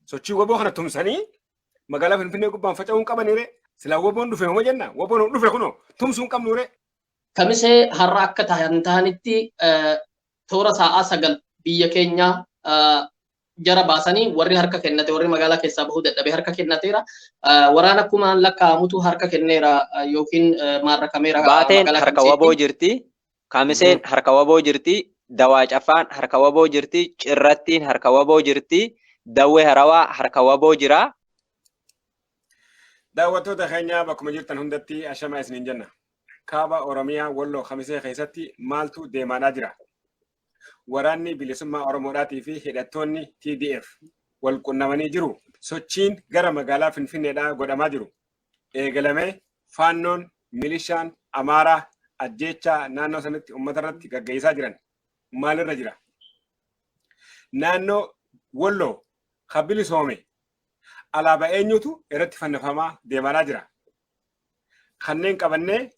sochii waboo kana tumsanii magaalaa Finfinnee gubbaan faca'uun qabanire sila waboon dhufe homo jenna waboon dhufe kuno tumsuun qabnure. Kamisee har'a akka ta'anitti toora sa'aa 9 biyya keenya jara baasanii warri harka kennate warri magaalaa keessaa bahuu dadhabe harka kennateera. Waraana akkuma lakkaa'amutu harka kenneera yookiin maarrakameera. Baateen harka waboo jirti. Kamiseen harka waboo jirti. Dawaa cafaan harka waboo jirti. Cirrattiin harka waboo jirti. Dawwee harawaa harka waboo jira. Daawwattoota keenya bakkuma jirtan hundatti ashama isiniin jenna. Kaaba Oromiyaa Walloo Kamisee keessatti maaltu deemaa jira? Waraanni bilisummaa Oromoodhaatii fi hidhattoonni TDF wal qunnamanii jiru. Sochiin gara magaalaa Finfinneedhaa godhamaa jiru. Eegalamee faannoon milishaan Amaaraa ajjeechaa naannoo sanatti uummata irratti gaggeessaa jiran maalirra jira? Naannoo Walloo Kabili Soome alaabaa eenyutu irratti fannifamaa deemaa jira? Kanneen qabannee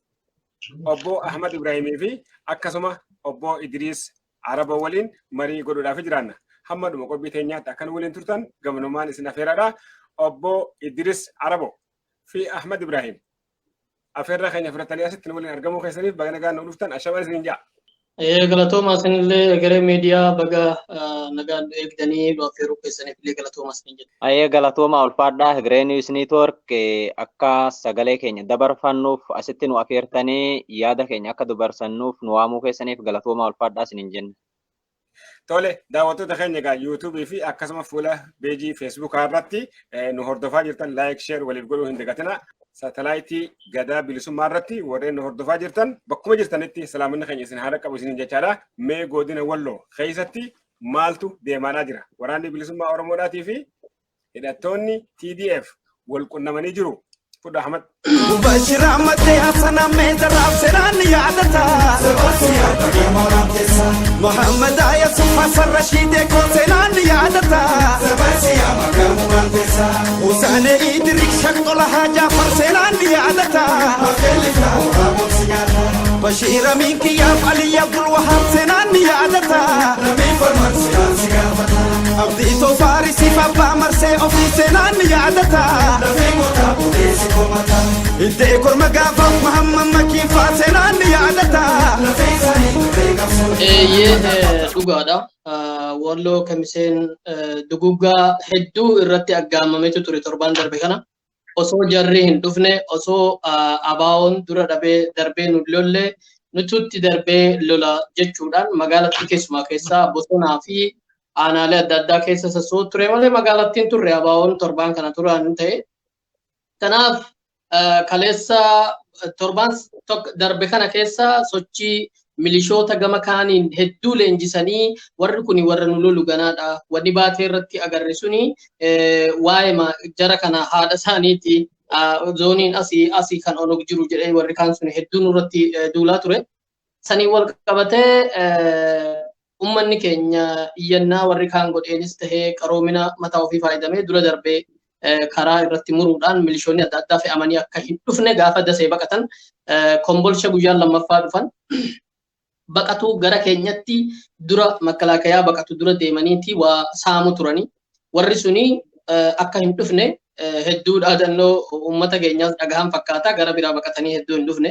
obbo Ahmad Ibrahimii fi akkasuma obbo Idris Araba waliin marii godhuudhaaf jiraanna. Hamma dhuma qophii teenyaatti akkan waliin turtan gamnumaan isin afeeraadha. Obbo Idris Arabo fi Ahmad Ibrahim afeerraa keenya fudhatanii asitti waliin argamuu keessaniif baga nagaan nu dhuftan ashama isin jaa. Galatooma isinillee garee miidiyaa baga nagaan eegdanii nu afeeruu keessaniif illee galatooma isin jedha. Galatooma ulfaadhaa Tigray News Network akka sagalee keenya dabarfannuuf asitti nu afeertanii yaada keenya akka dabarsannuuf nu waamuu keessaniif galatooma ulfaadhaa isin jenna. Tole daawwattoota keenya egaa YouTube fi akkasuma fuula peejii Facebook irratti nu hordofaa jirtan like share waliif godhuu hin dagatinaa. Satellite Gadaa Bilisummaa irratti warreen nu hordofaa jirtan bakkuma jirtanitti salaaminni keenya isin haala qabu isin jechaadha. Mee godina Walloo keessatti maaltu deemaa jira? Waraanni bilisummaa Oromoodhaatii fi hidhattoonni TDF wal qunnamanii jiru. Fudha Ahmad. Bashir Ahmad Hassan Ahmed Rabseran yaadata. Muhammad Yusuf Hassan Rashid Kosenan yaadata. Hussein Idris Shaktola Haja Farsenan yaadata. Bashir Amin Kiyab Ali Abdul Wahab Senan yaadata. Abdi Tofari Sifaba Marse Ofisenan yaadata. Inte korma gafa Muhammad Makin Fasenan yaadata. Dhugaadha. Walloo Kamiseen dugugaa hedduu irratti aggaamametu ture torban darbe kana. Osoo jarri hin dhufne osoo abaawoon dura darbee nu lolle nututti darbee lola jechuudhaan magaalattii keessumaa keessaa bosonaa fi aanaalee adda addaa keessa sassoo ture malee magaalattiin turre abaawoon torban kana turaan ta'e. Kanaaf kaleessa torban darbe kana keessa sochii milishoota gama kaaniin hedduu leenjisanii warri kuni warra nu lolu ganaadha. Wanni baatee irratti agarre suni waa'ee jara kana haadha isaaniiti zooniin asii kan onog jiru jedhee warri kaan suni hedduu nurratti duulaa ture. Sanii wal qabatee ummanni keenya iyyannaa warri kaan godheenis tahee qaroomina mataa ofii fayyadamee dura darbee karaa irratti muruudhaan milishoonni adda addaa fe'amanii akka hin dhufne gaafa dasee baqatan kombolsha guyyaan lammaffaa dhufan. Baqatu gara keenyatti dura makkalaakayaa baqatu dura deemaniiti waa saamu turani. Warri suni akka hin dhufne hedduu dhaadannoo uummata keenyaas dhagahan fakkaata gara biraa baqatanii hedduu hin dhufne.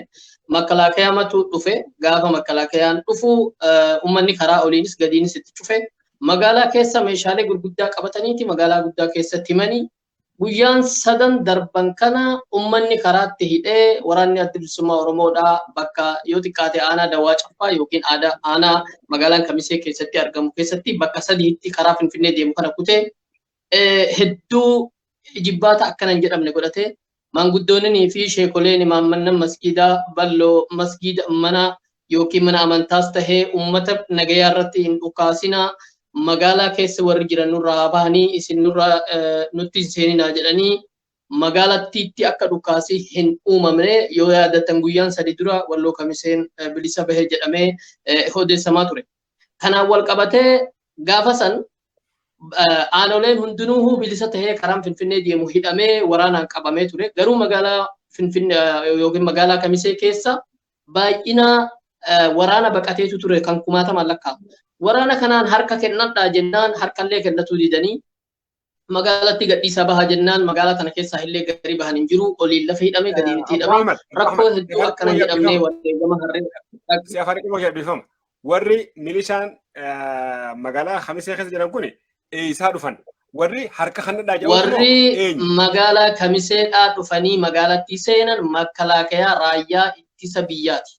Makkalaakayaa matu dhufe gaafa makkalaakayaan dhufu uummanni karaa oliinis gadiinis itti cufe. Magaalaa keessa meeshaalee gurguddaa qabataniiti magaalaa guddaa keessatti himanii. Guyyaan 3 darban kana uummanni karaatti hidhee waraanni adda bilisummaa Oromoodhaa bakka yoo xiqqaate aanaa Dawaa Caffaa yookiin aanaa magaalaan Kamisee keessatti argamu keessatti bakka 3tti karaa Finfinnee deemu kana kutee hedduu jibbaata akkanan jedhamne godhatee maanguddoonnii fi sheekoleen imaammannan masgiidaa balloo masgiida mana yookiin mana amantaas tahee uummata nagayaa irratti hin dhukaasinaa. Magaalaa keessa warri jiran nurraa bahanii isin nurraa nutti seeninaa jedhanii magaalattiitti akka dhukaasii hin uumamne yoo yaadatan guyyaan 3 dura Walloo Kamiseen bilisa bahee jedhamee odeessamaa ture. Kanaan wal qabatee gaafa san aanoleen hundinuu bilisa tahee karaan Finfinnee deemu hidhamee waraanaan qabamee ture. Garuu magaalaa Finfinnee yookiin magaalaa Kamisee keessa baay'ina waraana baqateetu ture kan kumaatamaan lakkaa'amu. Waraana kanaan harka kennadhaa jennaan harkallee kennatuu didanii magaalatti gadhiisaa bahaa jennaan magaalaa tana keessaa illee garii bahan hin jiru oliin lafa hidhame gadi hidhame rakkoo hedduu akkana jedhamnee wareegama harree si afaan qimoo jedhifama warri milishaan magaalaa Kamisee keessa jiran kun eeysaa dhufan warri harka kannadhaa jedhamu warri magaalaa Kamiseedhaa dhufanii magaalatti seenan makkalaakayaa raayyaa ittisa biyyaati.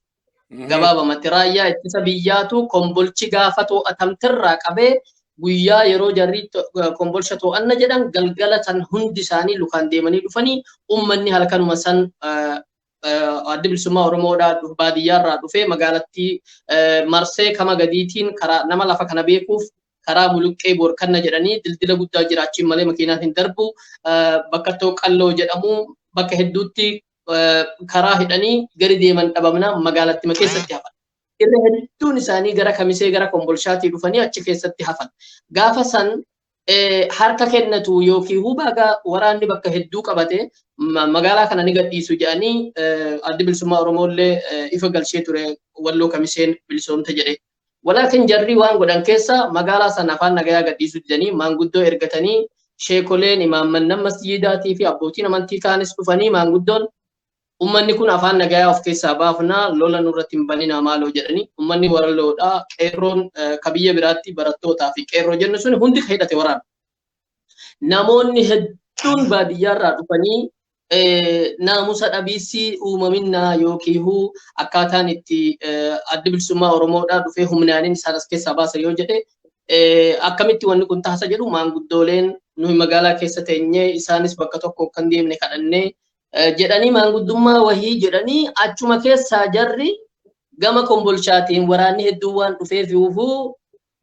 Gabaabamatti raayyaa ittisa biyyaatu kombolchi gaafa to'atamterraa qabee guyyaa yeroo jarri kombolcha to'anna jedhan galgala san hundi isaanii lukaan deemanii dhufanii ummanni halkanuma san adda bilisummaa Oromoodhaa baadiyyaarraa dhufee magaalatti marsee kama gadiitiin karaa nama lafa kana beekuuf karaa buluqqee boorkanna jedhanii dildila guddaa jiraachiin malee makiinaan hin darbu bakka qalloo jedhamu bakka hedduutti karaa hidhanii gari deeman dhabamna magaalatti keessatti hafan. Irra hedduun isaanii gara Kamisee gara Kombolshaatii dhufanii achi keessatti hafan. Gaafa san harka kennatu yookiin hubaagaa waraanni bakka hedduu qabate magaalaa kana ni gadhiisu jedhanii adda bilisummaa Oromoollee ifa galchee ture Walloo Kamiseen bilisoomte jedhee. Walaakin jarri waan godhan keessa magaalaa sana afaan nagayaa gadhiisu jedhanii maanguddoo ergatanii sheekoleen imaammannan masjiidaatii fi abbootiin amantii kaanis dhufanii maanguddoon ummanni kun afaan nagayaa of keessaa baafnaa lola nurratti hin baninaa maaloo jedhanii ummanni waralloodhaa qeerroon kabiyya biraatti barattootaa fi qeerroo jennu sun hundi hidhate waraana. Namoonni hedduun baadiyyaarraa dhufanii naamusa dhabiisii uumaminaa yookiin akkaataan itti adda bilisummaa Oromoodhaa dhufee humnaaniin isaan as keessaa baasa yoo jedhe akkamitti wanni kun taasa jedhu maanguddooleen nuyi magaalaa keessa teenyee isaanis bakka tokko kan deemne kadhannee jedhanii maanguddummaa wahii jedhanii achuma keessaa jarri gama Kombolshaatiin waraanni hedduu waan dhufeef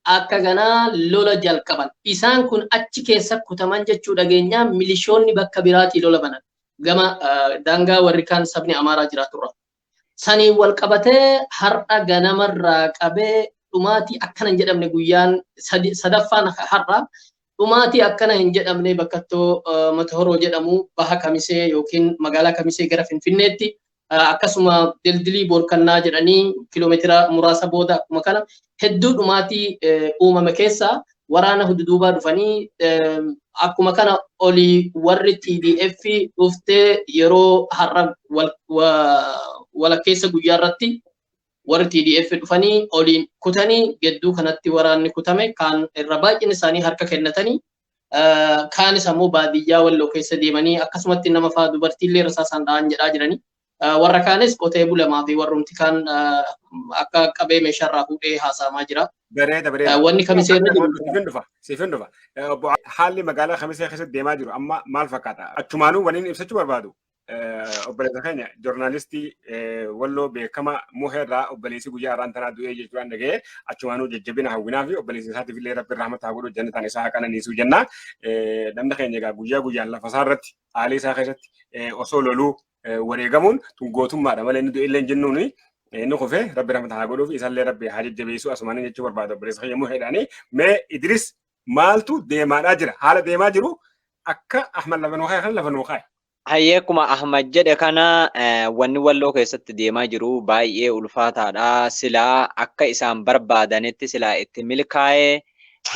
akka ganaa lola jalqaban. Isaan kun achi keessa kutaman jechuu dhageenyaa milishoonni bakka biraatii lola banan. Gama daangaa warri kaan sabni Amaaraa jiraaturra. Saniin wal qabatee har'a ganamarraa qabee dhumaatii akkana hin jedhamne guyyaan sadaffaan har'a dhumaatii akkana hin jedhamne bakkattoo mata horoo jedhamu baha Kamisee yookiin magaalaa Kamisee gara Finfinneetti akkasuma dildilii boorkannaa jedhanii kiiloomeetira muraasa booda akkuma kana hedduu dhumaatii uumame keessa waraana hududuubaa dhufanii akkuma kana olii warri TDF dhuftee yeroo har'a walakkeessa guyyaa irratti warri TDF dhufanii oliin kutanii gidduu kanatti waraanni kutame kaan irra baay'een isaanii harka kennatanii kaanis ammoo baadiyyaa Walloo keessa deemanii akkasumatti nama faa dubartiillee rasaasaan dha'an jedhaa jiranii. Warra kaanis qotee bulamaa fi warrumti kaan akka qabee meeshaarraa fuudhee haasa'amaa jira. Bareeda. Wanni Kamisee irra jiru. Siifin dhufa. Haalli magaalaa Kamisee keessatti deemaa jiru amma maal fakkaata? Achumaanuu waliin ibsachuu barbaadu. Obboleessa keenya joornaalistii Walloo beekama muheerraa obboleessi guyyaa irraan tanaa du'ee jechuudhaan dhaga'ee achumaanuu jajjabina hawwinaa fi obboleessi isaatiif illee rabbi rahmata haa godhu jannataan isaa qananiisuu jenna. Namni keenya egaa guyyaan lafa isaa irratti haalii isaa keessatti osoo loluu wareegamuun tun gootummaadha malee inni du'e illee jennuun inni kufee rabbi rahmata haa godhuuf isallee rabbi haa jajjabeessu asumaan jechuu barbaada obboleessa keenya muheedhaanii mee Idris maaltu deemaadhaa jira haala deemaa jiru akka Ahmad lafa nuu kaa'e kan lafa nuu kaa'e. Hayyee akkuma Ahmad jedhe kana wanni Walloo keessatti deemaa jiru baay'ee ulfaataadha. Silaa akka isaan barbaadanitti silaa itti milkaa'ee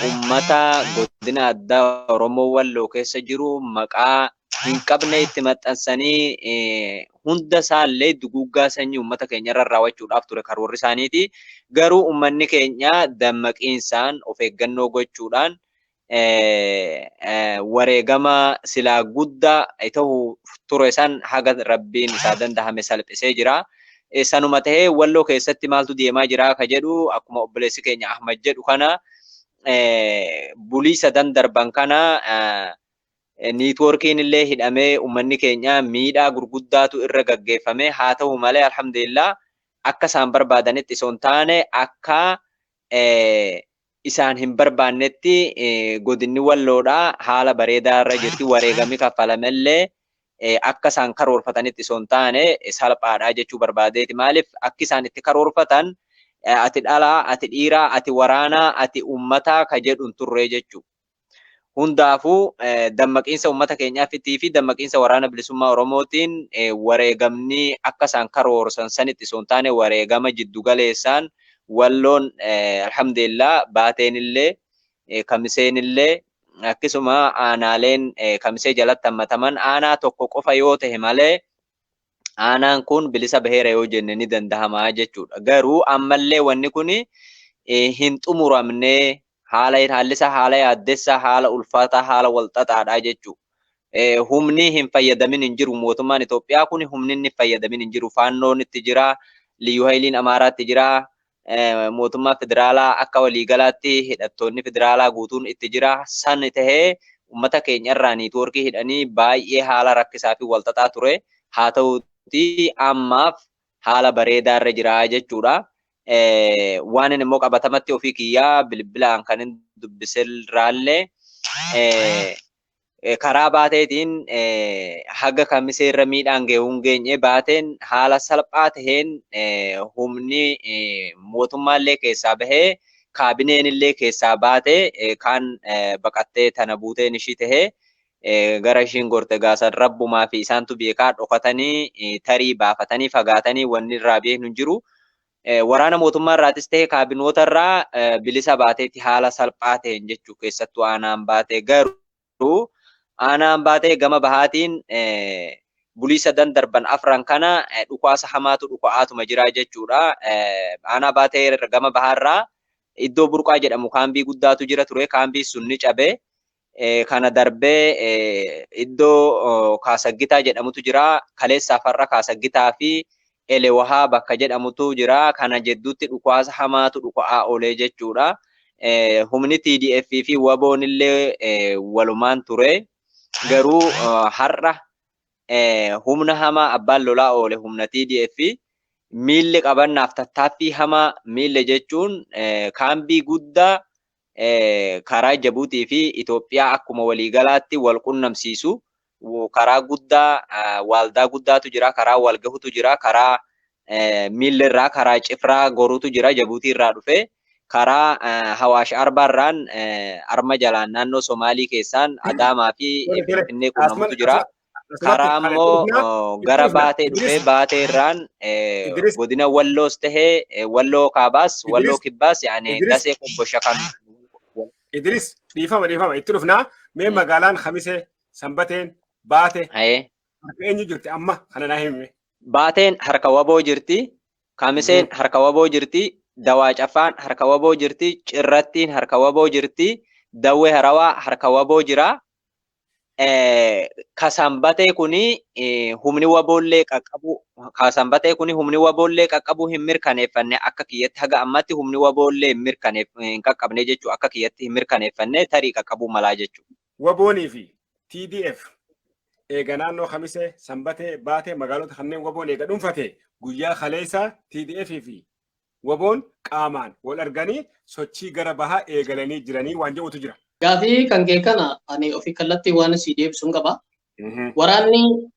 uummata godina addaa Oromoo Walloo keessa jiru maqaa hin qabne itti maxxansanii hunda isaallee duguuggaa sanyii uummata keenya irra raawwachuudhaaf ture karoorri isaaniiti. Garuu uummanni keenya dammaqiinsaan of eeggannoo gochuudhaan wareegama silaa guddaa ta'uu ture san haga rabbiin isaa dandahame salphisee jira. Sanuma ta'ee Walloo keessatti maaltu deemaa jira ka jedhu akkuma obboleessi keenya Ahmad jedhu kana bulii sadan darban kana niitwoorkiin illee hidhamee uummanni keenya miidhaa gurguddaatu irra gaggeeffame haa ta'u malee alhamdulillah akka isaan barbaadanitti osoo hin taane akka isaan hin barbaannetti godinni Walloodhaa haala bareedaa irra jirti wareegami kaffalamellee akka isaan karoorfatanitti osoo hin taane salphaadhaa jechuu barbaadeeti. Maaliif akka isaan itti karoorfatan ati dhalaa, ati dhiiraa, ati waraanaa, ati uummataa ka jedhuun turree jechuu. Hundaafuu dammaqiinsa uummata keenyaafitii fi dammaqiinsa waraana bilisummaa Oromootiin wareegamni akka isaan karoorsan sanitti osoo hin taane wareegama jiddu galeessaan Walloon alhamdulillah baateenillee Kamiseenillee akkasuma aanaaleen kamisee jalatti hammataman aanaa tokko qofa yoo ta'e malee aanaan kun bilisa baheera yoo jenne ni danda'ama jechuudha. Garuu ammallee wanni kun hin xumuramne haalli isaa haala yaaddessaa, haala ulfaataa, haala walxaxaadha jechuudha. Humni hin fayyadamin hin jiru. Mootummaan Itoophiyaa kun humni inni fayyadamin hin jiru. Faannoon itti jira, Liyyuu Hayiliin Amaaraatti jira, mootummaa federaalaa akka waliigalaatti hidhattoonni federaalaa guutuun itti jira. San tahee uummata keenya irraa niitoorkii hidhanii baay'ee haala rakkisaa fi walxaxaa ture. Haa ta'uuti ammaaf haala bareedaa irra jira jechuudha. Waan inni immoo qabatamatti ofii kiyyaa bilbilaan kan hin dubbiserraallee karaa baateetiin haga kamisee irra miidhaan ga'uun geenye baateen haala salphaa taheen humni mootummaallee keessaa bahee kaabineen illee keessaa baatee kan baqattee tana buuteen ishii tahee gara ishiin gorte gaasan rabbumaa fi isaantu beekaa dhokatanii tarii baafatanii fagaatanii wanni irraa beeknu hin jiru. Waraana mootummaa irraatis ta'e kaabinoota irraa bilisa baateetti haala salphaa ta'een jechuu keessattuu aanaan baatee garuu aanaan baatee gama bahaatiin bulii sadan darban afran kana dhukaasa hamaatu dhuka'aatuma jira jechuudha. Aanaa baatee gama bahaarraa iddoo burqaa jedhamu kaambii guddaatu jira ture. Kaambii sun ni cabee kana darbee iddoo kaasaggitaa jedhamutu jira. Kaleessaaf har'a kaasaggitaa fi Elewahaa bakka jedhamutu jira. Kana jedduutti dhukaasa hamaatu dhuka'aa oolee jechuudha. Humni TDF fi waboon illee walumaan ture. Garuu har'a humna hamaa abbaan lolaa oole humna TDF miilli qabannaaf tattaaffii hamaa miille jechuun kaambii guddaa karaa Jabuutii fi Itoophiyaa akkuma waliigalaatti wal qunnamsiisu karaa guddaa waaldaa guddaatu jira, karaa walgahutu jira, karaa miillirraa karaa cifraa goruutu jira Jabuutii irraa dhufe. Karaa Hawaash Arbaarraan arma jalaan naannoo Somaalii keessaan Adaamaa fi Finfinnee qunnamutu jira. Karaa ammoo gara baatee dhufee baatee irraan godina Walloos tahee Walloo Kaabaas Walloo Kibbaas yaani dasee Kobbosha kan. Idris dhiifama itti dhufnaa mee magaalaan Kamisee Sanbateen baate harka eenyu jirti amma kana naa himi. Baateen harka waboo jirti. Kamiseen harka waboo jirti. Dawaa Cafaan harka waboo jirti. Cirrattiin harka waboo jirti. Dawwee Harawaa harka waboo jira. Kasanbatee kuni humni waboollee qaqqabu kasanbatee kuni humni waboollee qaqqabu hin mirkaneeffanne akka kiyyatti haga ammatti humni waboollee hin qaqqabne jechuu akka kiyyatti hin mirkaneeffanne tarii qaqqabuu malaa jechuu. Waboonii fi TDF eega naannoo Kamisee Sanbatee baatee magaalota kanneen waboon eega dhuunfate guyyaa kaleessaa TDF fi waboon qaamaan wal arganii sochii gara bahaa eegalanii jiranii waan jedhutu jira. Gaafii kan kee kana ani ofii kallattii waan si deebisuun qaba. Waraanni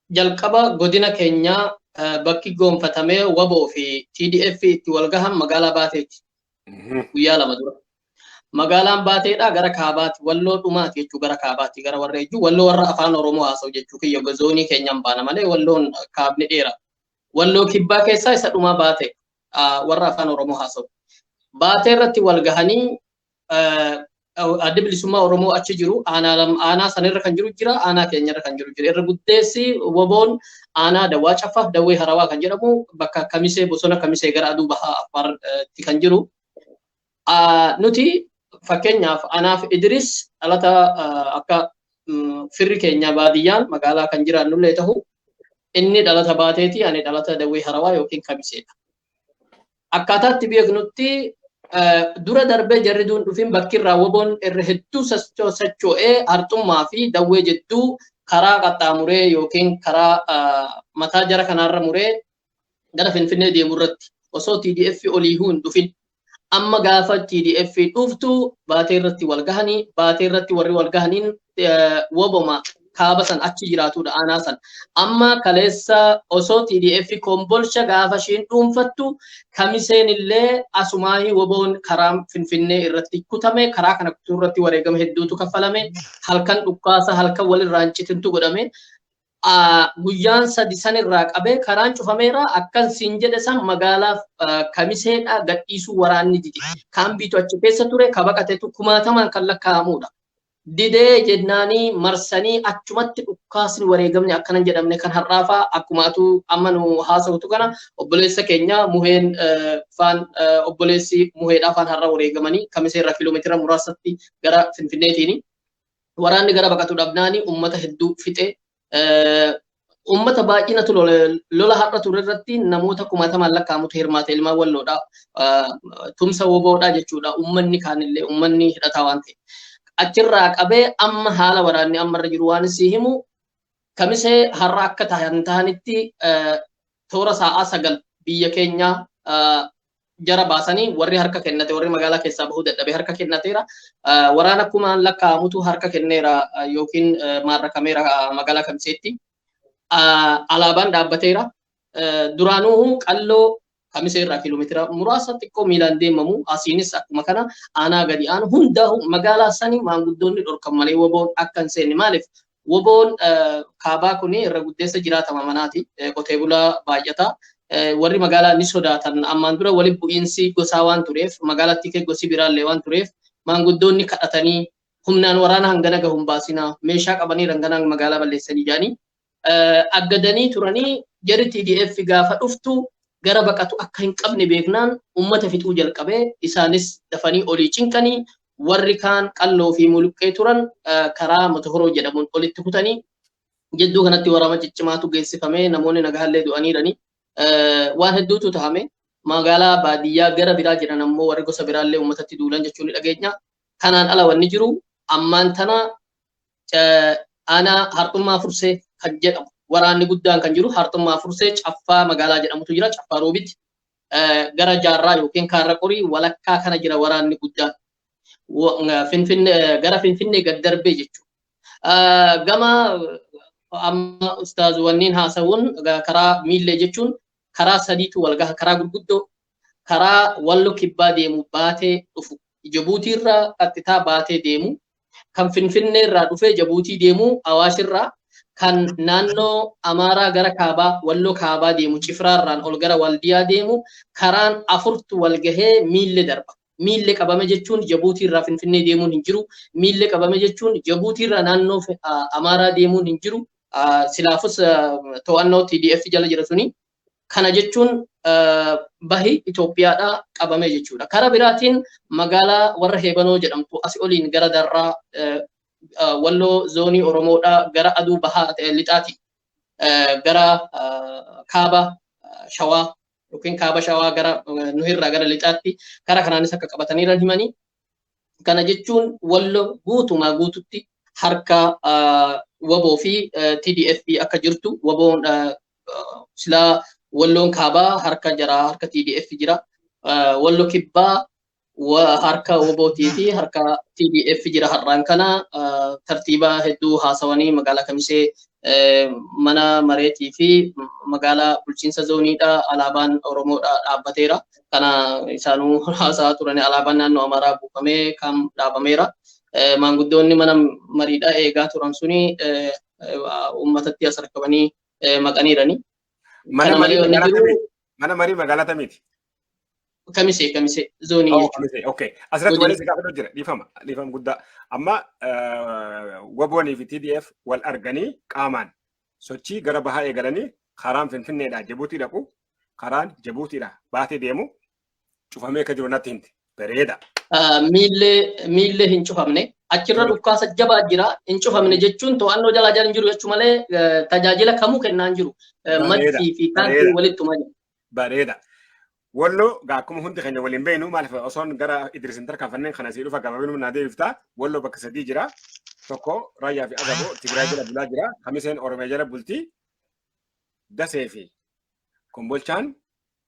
jalqaba godina keenyaa bakki goonfatamee waboo fi TDF itti wal gahan magaalaa Baateeti. Guyyaa lama dura. Magaalaan Baateedhaa gara Kaabaatti Walloo dhumaati jechuu gara Kaabaatti gara warra jechuu Walloo warra afaan Oromoo haasa'u jechuu kiyya zoonii keenyaan baana malee Walloon kaabni dheera. Walloo kibbaa keessaa isa dhumaa Baatee warra afaan Oromoo haasa'u. Baatee irratti wal gahanii adda bilisummaa Oromoo achi jiru aanaa sanirra kan jiru jira aanaa keenyarra kan jiru jira irra guddeessi waboon aanaa Dawaa Cafaaf Dawwee Harawaa kan jedhamu bakka Kamisee bosona Kamisee gara aduu bahaa Affaaritti kan jiru. Nuti fakkeenyaaf anaaf Idris dhalata akka firri keenya baadiyyaan magaalaa kan jiraannullee ta'u inni dhalata Baateeti ani dhalata Dawwee Harawaa yookiin Kamiseedha. Akkaataatti beeknutti dura darbee jarri duun dhufin bakki irraa waboon irra hedduu socho'ee Arxummaa fi Dawwee jedduu karaa qaxxaamuree yookiin karaa mataa jara kanaarra muree gara Finfinnee deemu irratti osoo TDF olii hin dhufin amma gaafa TDF dhuftu Baatee irratti wal gahanii Baatee irratti warri wal gahaniin woboma kaaba san achi jiraatudha aanaa san amma kaleessa osoo TDF kombolcha gaafa ishiin dhuunfattu Kamiseen illee asumaahi woboon karaa Finfinnee irratti kutame karaa kana kutuu irratti wareegama hedduutu kaffalame halkan dhukkaasa halkan walirraan citintu godhame guyyaan sadi san irraa qabee karaan cufameera akkan siin jedhe san magaalaa Kamiseedha gadhiisuu waraanni dide kaambiitu achi keessa ture kabaqateetu kumaatamaan kan lakkaa'amudha. didee jennaanii marsanii achumatti dhukkaasni wareegamni akkanan jedhamne kan har'aafaa akkumaatu amma nu haasawutu kana obboleessa keenya muheen faan obboleessi muheedhaa faan har'a wareegamanii kamiseerra kiiloomeetira muraasatti gara Finfinneetiini. Waraanni gara baqatu dhabnaanii uummata hedduu fixe. Uummata baay'inatu lola har'a ture irratti namoota 1000 lakkaa'amutu hirmaate ilmaan walloodha. Tumsa woboodha jechuudha. Uummanni kaanillee uummanni hidhataa waan ta'e. Achirraa qabee amma haala waraanni ammarra jiru waan si himu kamisee har'a akka ta'anitti toora sa'aa 9 biyya keenya jara baasanii warri harka kennate warri magaalaa keessaa bahuu dadhabee harka kennateera. Waraana akkuma lakkaa'amutu harka kenneera yookiin maarrakameera magaalaa kamiseetti. Alaabaan dhaabbateera. Duraanuu qalloo kamiseerraa kiiloomeetira muraasa xiqqoo miilaan deemamu asiinis akkuma kana aanaa gadi aanu hundaa magaalaa sanii maanguddoonni dhorkan malee woboon akka hin seenne maaliif woboon kaabaa kuni irra guddeessa jiraatama manaati qotee bulaa baay'ata warri magaalaa ni sodaatan ammaan dura walitti bu'iinsi gosaa waan tureef magaalatti kee gosi biraallee waan tureef maanguddoonni kadhatanii humnaan waraana hangana gahuun baasinaa meeshaa qabanii ranganaan magaalaa balleessanii jaanii aggadanii turanii jari TDF gaafa dhuftu gara baqatu akka hin qabne beeknaan uummata fixuu jalqabee isaanis dafanii olii cinqanii warri kaan qalloo fi muluqqee turan karaa motoroo jedhamuun olitti kutanii jidduu kanatti waraana ciccimaatu geessifamee namoonni nagaallee du'aniirani waan hedduutu tahame magaalaa baadiyyaa gara biraa jiran ammoo warri gosa biraallee uummatatti duulan jechuun ni dhageenya kanaan ala wanni jiru ammaan tana aanaa hartummaa fursee kan jedhamu waraanni guddaan kan jiru hartummaa fursee caffaa magaalaa jedhamutu jira caffaa roobitti gara jaarraa yookiin kaarra qorii walakkaa kana jira waraanni guddaan gara finfinnee gad darbee jechuudha. Gama amma ustaazuwanniin haasawuun karaa miillee jechuun karaa sadiitu walgaha karaa gurguddoo karaa wallo kibbaa deemu baatee dhufu Jabuutiirraa qaxxitaa baatee deemu kan finfinneerraa dhufee Jabuutii deemu Awaashirraa kan naannoo Amaaraa gara kaabaa walloo kaabaa deemu Cifraarraan ol gara Waldiyaa deemu karaan afurtu walgahee miille darba. Miille qabame jechuun Jabuutiirraa Finfinnee deemuun hin jiru. Miille qabame jechuun Jabuutiirraa naannoo Amaaraa deemuun hin jiru. Silaafus to'annoo TDF jala jira suni. Kana jechuun bahi Itoophiyaadhaa qabame jechuudha. Karaa biraatiin magaalaa warra Heebanoo jedhamtu asii oliin gara Darraa walloo zoonii Oromoodhaa gara aduu bahaa lixaati. Gara kaaba Shawaa yookiin kaaba Shawaa gara Nuhirraa gara lixaatti karaa kanaanis akka qabataniiran himanii. Kana jechuun walloo guutumaa guututti harka waboo fi TDF akka jirtu waboon silaa walloon kaabaa harka jara harka TDF jira. Walloo kibbaa harka wabootii fi harka TDF jira har'aan kana tartiiba hedduu haasawanii magaalaa Kamisee mana mareetii fi magaalaa bulchiinsa zooniidha alaabaan Oromoodha dhaabbateera. Kana isaanuu haasaa turanii alaabaan naannoo Amaaraa buufamee kan dhaabameera. Maanguddoonni mana mariidha eegaa turan suni uummatatti as rakkabanii maqaniirani. Mana marii magaalaa tamiiti. Kamisee zoonii jechuudha. Okay. Asirratti waliin si gaafadhu jira dhiifama guddaa. Amma waboonii fi TDF wal arganii qaamaan sochii gara bahaa eegalanii karaan Finfinneedhaa Jabuutii dhaqu karaan Jabuutiidhaa baatee deemu cufamee akka jiru natti himti. Bareeda. Miillee hin cufamne achirra dhukkaasa jabaa jira hin cufamne jechuun to'annoo jalaa jala hin jiru jechuu malee tajaajila kamuu kennaa hin jiru. Maddii fi taantii walittuma jira. Bareeda. Wallo akkuma hundi keenya waliin beeknu maaliif osoon gara Idrisin tarkaanfanneen kana sii dhufa gabaabinuu naa deebiftaa wallo bakka sadii jira. Tokko Raayyaa fi Agaboo Tigraay jala bulaa jira. Kamiseen Oromiyaa jala bultii. Dasee fi Kombolchaan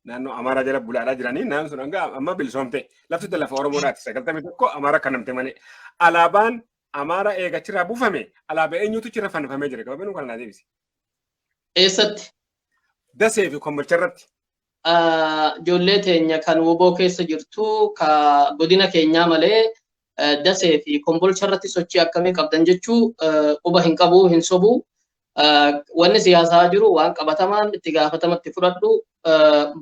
naannoo Amaaraa jala bulaadhaa jiranii naannoo sun hanga amma bilisoomte. Lafti lafa Oromoodhaati 91 Amaaraa kan namte malee. Alaabaan Amaaraa eegachirraa buufame alaabaa eenyutu chirra fannifamee jira gabaabinuu kana naa deebisi. Eessatti? Dasee fi Kombolcharratti. Ijoollee teenya kan woboo keessa jirtu ka godina keenyaa malee Dasee fi Kombolcha irratti sochii akkamii qabdan jechuu quba hin qabu hin sobu. Wanni siyaasaa jiru waan qabatamaan itti gaafatamatti fudhadhu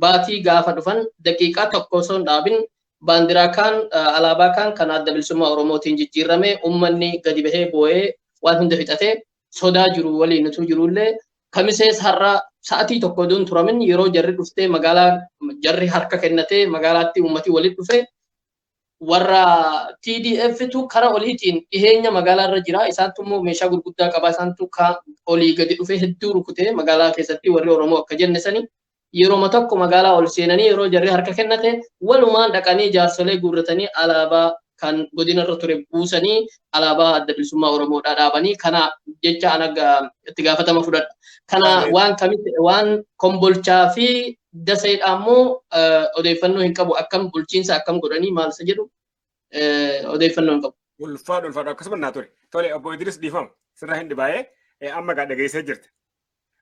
baatii gaafa dhufan daqiiqaa tokko osoo hin dhaabin baandiraa kan alaabaa kan adda bilisummaa Oromootiin jijjiirame ummanni gadi bahee boo'ee waan hunda fixatee sodaa jiru waliin utuu jirullee kamisees har'a sa'atii tokko duun turamin yeroo jarri dhuftee magaalaa jarri harka kennatee magaalaatti ummati walitti dhufe warra TDF tu kara oliitiin dhiheenya magaalaarra jira isaantu immoo meeshaa gurguddaa qaba isaantu olii gadi dhufe hedduu rukutee magaalaa keessatti warri Oromoo akka jenne sani yeroo tokko magaalaa ol seenanii yeroo jarri harka kennate walumaan dhaqanii jaarsolee guurratanii alaabaa kan godinarra ture buusanii alaabaa adda bilisummaa Oromoodhaa dhaabanii kana jecha anaga itti gaafatama fudhadha. Kana waan kamitti waan kombolchaa fi daseedha ammoo odeeffannoo hin qabu akkam bulchiinsa akkam godhanii maal isa jedhu odeeffannoo hin qabu. Ulfaadhu akkasuma naa ture. Tole obbo Idris dhiifama sirra hin dhibaayee amma gaa dhageessee jirti.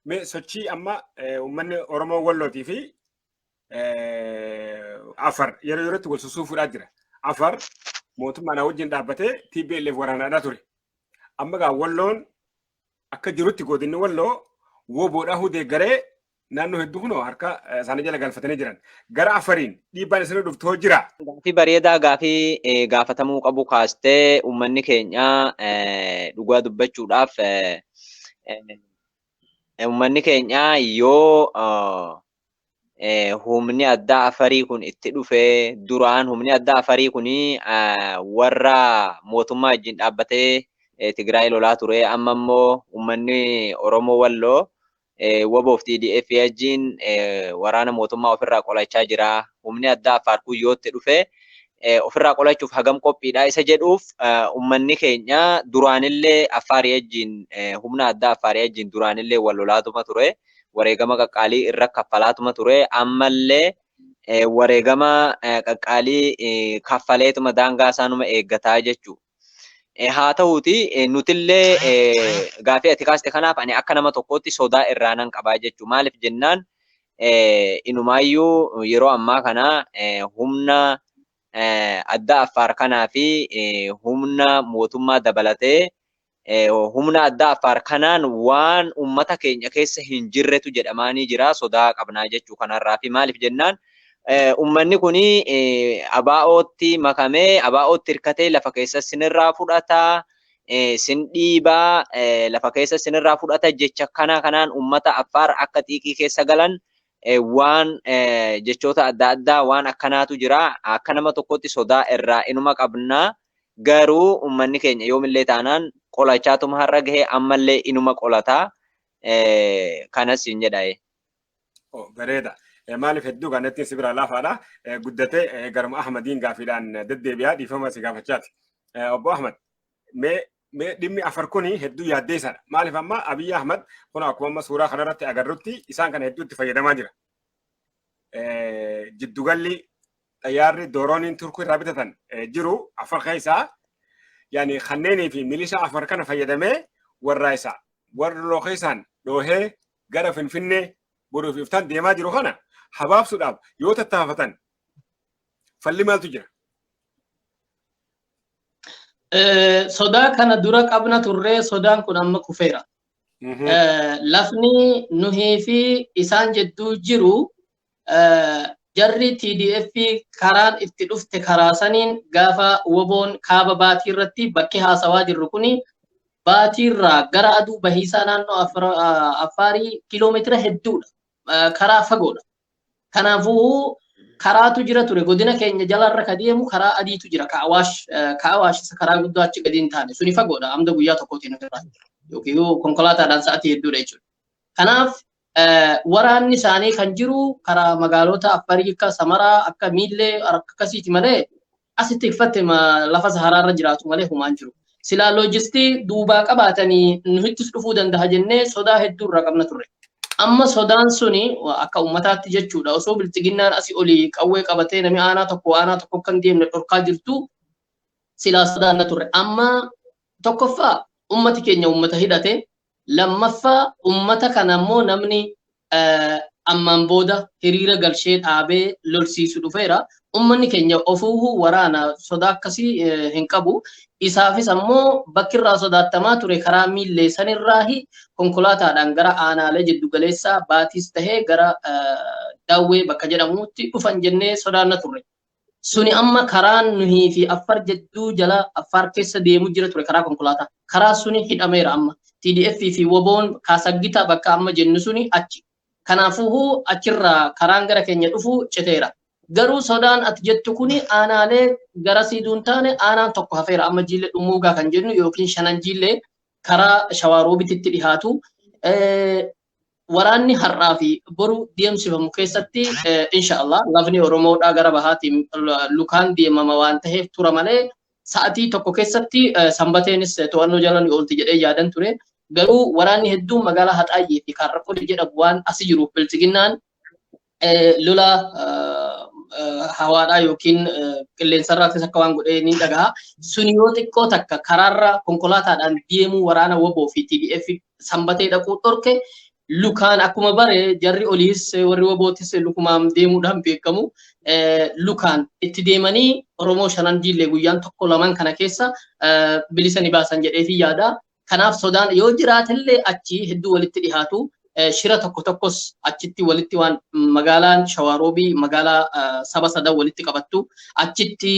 Mee sochii amma uummanni Oromoo Wallootii fi Afar yeroo yerootti wal sussuufuudhaa jira. Afar mootummaan wajjin dhaabbatee TPLF waraanaadhaa ture. Amma gaa Walloon akka jirutti godinni Walloo woboodhaa hudeeggaree naannoo hedduu kunoo harka isaanii jala galfatanii jiran. Gara Afariin dhiibbaan isin dhuftoo jira. Gaafii bareedaa gaafii gaafatamuu qabu kaastee uummanni keenya dhugaa dubbachuudhaaf uummanni keenya yoo humni addaa Afarii kun itti dhufee duraan humni addaa Afarii kun warra mootummaa wajjin dhaabbatee Tigraay lolaa ture amma immoo uummanni Oromoo Walloo waboof TDF wajjin waraana mootummaa ofirraa qolachaa jira. Humni addaa Afar kun yoo itti dhufee ofirraa qolachuuf hagam qophiidha isa jedhuuf uummanni keenya duraanillee Afarii wajjin humna addaa Afarii wajjin duraanillee wal lolaatuma ture. Wareegama qaqqaalii irra kaffalaatuma ture ammallee wareegama qaqqaalii kaffaleetuma daangaa isaanuma eeggataa jechuudha. Haa ta'uuti nutillee gaafii ati kaaste kanaaf ani akka nama tokkootti sodaa irraa nan qabaa jechuudha. Maaliif jennaan inumaayyuu yeroo ammaa kana humna adda Affaar kanaa fi humna mootummaa dabalatee humna adda Affaar kanaan waan ummata keenya keessa hin jirretu jedhamaanii jira sodaa qabnaa jechuu kanarraa fi maaliif jennaan ummanni kuni abaa'ootti makamee abaa'ootti hirkatee lafa keessa sinirraa fudhata sin dhiibaa lafa keessa sinirraa fudhata jecha kanaan ummata Affaar akka xiiqii keessa galan waan jechoota adda addaa waan akkanaatu jira akka nama tokkotti sodaa irraa inuma qabnaa garuu ummanni keenya yoomillee taanaan qolachaatuma har'a gahee ammallee inuma qolataa kanas hin jedhae. Bareeda. Maaliif hedduu kanatti si bira laafaadha. Guddatee garuma Ahmadiin gaafiidhaan deddeebi'aa dhiifama si gaafachaati. Obbo Ahmad mee dhimmi Afar kuni hedduu yaaddeessadha. Maaliif amma Abiyyi Ahmad kun akkuma amma suuraa kanarratti agarrutti isaan kana hedduu itti fayyadamaa jira. Jiddugalli xayyaarri doorooniin Turkii irraa bitatan jiru Afar keessaa yani kanneenii fi milishaa Afar kana fayyadamee warra isaa warra lookeessaan dhoohee gara Finfinnee boruuf iftaan deemaa jiru kana habaabsuudhaaf yoo tattaafatan falli maaltu jira? Sodaa kana dura qabna turree sodaan kun amma kufeera. Lafni nuhii fi isaan jedduu jiru jarri TDF karaan itti dhufte karaa saniin gaafa woboon kaaba baatii irratti bakki haasawaa jirru kuni baatiirraa gara aduu bahiisaa naannoo Affaarii kiiloomeetira hedduudha. Karaa fagoodha. Kanaafuu karaatu jira ture godina keenya jalarra ka deemu karaa adiitu jira ka Awaash isa karaa guddaa achi gadi hin taane suni fagoodha amda guyyaa tokkootiin irraa yookiin konkolaataadhaan sa'atii hedduudha jechuudha. Kanaaf waraanni isaanii kan jiru karaa magaalota Affaarii akka Samaraa akka Miillee akkasiiti malee asitti iffatte lafa Saharaarra jiraatu malee humaan jiru. Silaa loojistii duubaa qabaatanii nuhittis dhufuu danda'a jennee sodaa hedduu irraa qabna turre. Amma sodaan suni akka ummataatti jechuudha osoo biltiginnaan asii olii qawwee qabatee namni aanaa tokko kan deemne dhorkaa jirtu silaa sodaanna turre. Amma tokkoffaa ummati keenya ummata hidhate lammaffaa ummata kana ammoo namni ammaan booda hiriira galshee dhaabee lolsiisu dhufeera. Ummanni keenya ofuu waraana sodaa akkasii hin qabu. Isaafis ammoo bakkirraa sodaatamaa ture karaa miillee sanirraahi konkolaataadhaan gara aanaalee jiddu galeessaa baatiis tahee gara daawwee bakka jedhamutti dhufan jennee sodaanna turre. Suni amma karaan nuhi fi Affar jedduu jala Affar keessa deemu jira ture karaa konkolaataa. Karaa suni hidhameera amma. TDF fi Woboon Kaasaggita bakka amma jennu suni achi. Kanaafuu achirraa karaan gara keenya dhufu citeera. Garuu sodaan ati jettu kuni aanaalee gara siiduun taane aanaan tokko hafeera amma jiillee dhumuugaa kan jennu yookiin shanan jiillee karaa shawaaroobitti dhihaatu. Waraanni har'aa fi boru deemsifamu keessatti inshallah lafni Oromoodhaa gara bahaatiin lukaan deemama waan ta'eef tura malee sa'atii tokko keessatti sanbateenis to'annoo jala ni oolti jedhee yaadan ture. Garuu waraanni hedduun magaalaa Haxaayyee fi Kaarraqqolee jedhamu waan asii jiruuf bilchiginnaan lola hawaadhaa yookiin qilleensarraattis akka waan godhee ni dhagaha. Suni yoo xiqqoo takka karaarra konkolaataadhaan deemuu waraana Woboo fi TDF sanbatee dhaquu dhorke lukaan akkuma bare jarri oliis warri Wobootis lukumaan deemuudhaan beekamu lukaan itti deemanii Oromoo shanan jiillee guyyaan tokko lamaan kana keessa bilisa ni baasan jedheetii yaada. Kanaaf sodaan yoo jiraatillee achi hedduu walitti dhihaatu shira tokko tokkos achitti walitti waan magaalaan Shawaroobii magaalaa saba sadan walitti qabattu achitti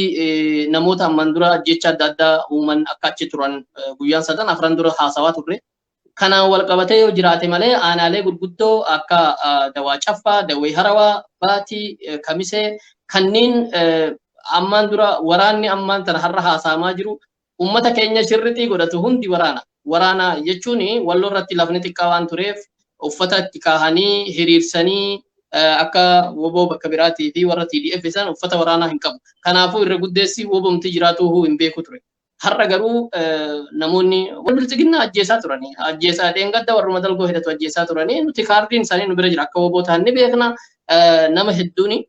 namoota amman dura jecha adda addaa uuman akka achi turan guyyaan sadan afran dura haasawaa turre. Kanaan wal qabatee yoo jiraate malee aanaalee gurguddoo akka Dawaa Caffaa, Dawwee Harawaa, Baatii, Kamisee kanneen ammaan dura waraanni ammaan tana har'a haasamaa jiru ummata keenya shirritii godhatu hundi waraana. Waraana jechuun walloo irratti lafni xiqqaa waan tureef uffata itti kaahanii hiriirsanii akka Woboo bakka biraatii fi warra TDF isaan uffata waraanaa hin qabu. Kanaafuu irra guddeessi Wobomti jiraatu hin beeku ture. Har'a garuu namoonni wal bilchiginna ajjeesaa turanii ajjeesaa dheengadda warruma dalgoo hidhatu ajjeesaa turanii nuti kaardiin isaanii nu bira jira akka Woboo ta'an ni beekna nama hedduuni.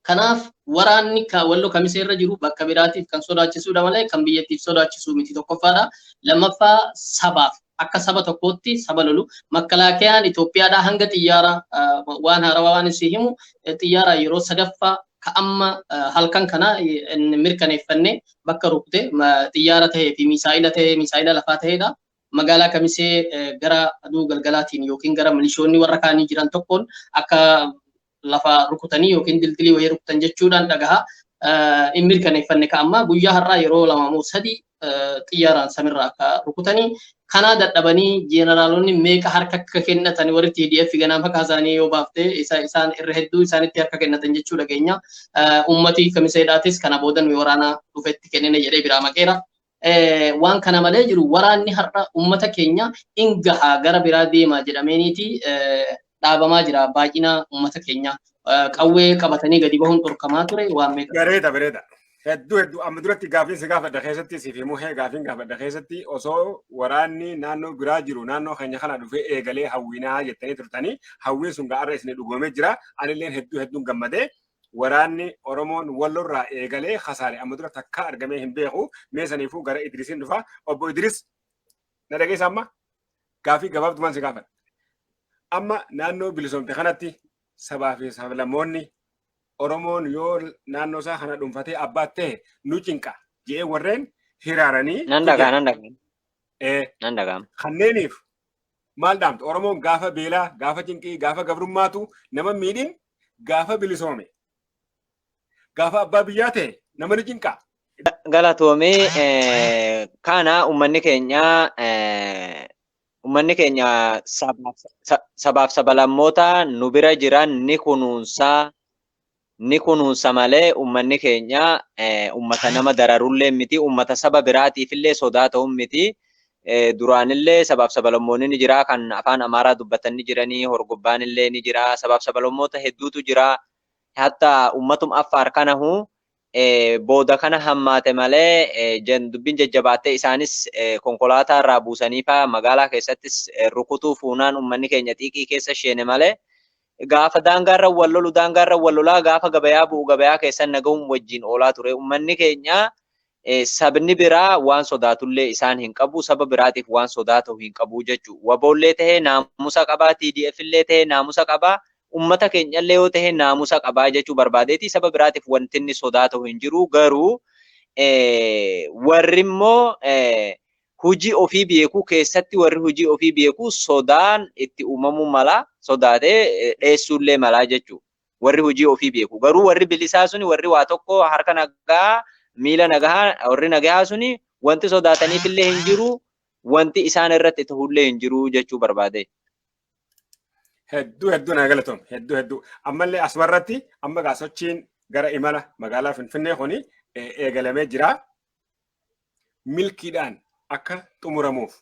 Kanaaf waraanni walloo Kamisee irra jiru bakka biraatiif kan sodaachisuudha malee kan biyyattiif sodaachisuu miti tokkoffaadha. Lammaffaa sabaaf akka saba tokkootti saba lolu makkalaakayaan Itoophiyaadhaa hanga xiyyaara waan haarawaa waan isii himu xiyyaara yeroo sadaffaa ka amma halkan kana mirkaneeffannee bakka rukute xiyyaara ta'ee fi misaa'ila lafaa ta'eedha. Magaalaa Kamisee gara aduu galgalaatiin yookiin gara milishoonni warra kaanii jiran tokkoon akka lafa rukutanii yookiin dildilii wayii rukutan jechuudhaan dhagaha. In mirkaneeffanne ka amma guyyaa har'aa yeroo lama moo sadii xiyyaaraan samirraa akka rukutanii kanaa dadhabanii jeenaraalonni meeqa harka akka kennatan warri TDF ganaa maqaa isaanii yoo baafte isaan irra hedduu isaanitti harka kennatan jechuu dhageenya. Ummati Kamiseedhaatis kana boodan waraana dhufetti kennine jedhee biraa maqeera. Waan kana malee jiru waraanni har'a ummata keenya ingahaa gara biraa deemaa jedhameeniiti dhaabamaa jira baay'ina ummata keenya qawwee qabatanii gadi bahuun dhorkamaa ture waan meeqa. Bareeda. Hedduu amma duratti gaafiin si gaafadha keessatti siif himuu gaafiin gaafadha keessatti osoo waraanni naannoo biraa jiru naannoo keenya kana dhufee eegalee hawwinaa jettanii turtanii hawwiin sun gaarra isin dhugoomee jira anilleen hedduun gammadee waraanni Oromoon wallorraa eegalee hasaare amma dura takka argamee hin beeku meesaniifuu gara Idrisiin dhufa obbo Idris na dhageessa amma gaafii gabaabdumaan si gaafadha. Amma naannoo bilisoomte kanatti sabaa fi sablammoonni Oromoon yoo naannoo isaa kana dhuunfatee abbaattee nu cinqa jedhee warreen hiraaranii. Nan dhagaa. Kanneeniif maal dhaamtu Oromoon gaafa beelaa, gaafa cinqii, gaafa gabrummaatu nama miidhin gaafa bilisoome. Gaafa abbaa biyyaa ta'e nama ni cinqa. Galatoomee kana uummanni keenya sabaaf sabalammoota nu bira jiran ni kunuunsa malee uummanni keenya uummata nama dararullee miti uummata saba biraatiifillee sodaa ta'uun miti. Duraanillee sabaaf sabalammoonni ni jira kan afaan Amaaraa dubbatan ni jiranii Horgobbaan illee ni jira sabaaf sabalammoota hedduutu jira. Hatta uummatum Affaar kanahu booda kana hammaate malee dubbiin jajjabaattee isaanis konkolaataa irraa buusanii faa magaalaa keessattis rukutuu fuunaan uummanni keenya xiiqii keessa sheene malee gaafa daangaarra wallolaa gaafa gabayaa bu'u gabayaa keessan nagahuun wajjin oolaa ture uummanni keenya sabni biraa waan sodaatullee isaan hin qabu saba biraatiif waan sodaatu hin qabu jechuudha. Waboollee tahee naamusa qabaa TDF illee tahee naamusa qabaa ummata keenyallee yoo tahee naamusa qabaa jechuu barbaadeeti saba biraatiif wanti inni sodaatu hin jiru garuu warri immoo hujii ofii beekuu keessatti warri hujii ofii beekuu sodaan itti uumamuu mala sodaatee dheessuullee malaa jechuudha. warri hojii ofii beeku. Garuu warri bilisaa suni warri waa tokko harka nagaa miila nagaa warri nagaa suni wanti sodaataniif illee hin jiru, wanti isaan irratti ta'ullee hin jiru jechuu barbaade. Hedduu naa galatoom hedduu ammallee asmarratti amma gaasochiin gara imala magaalaa Finfinnee kuni eegalamee jira. Milkiidhaan akka xumuramuuf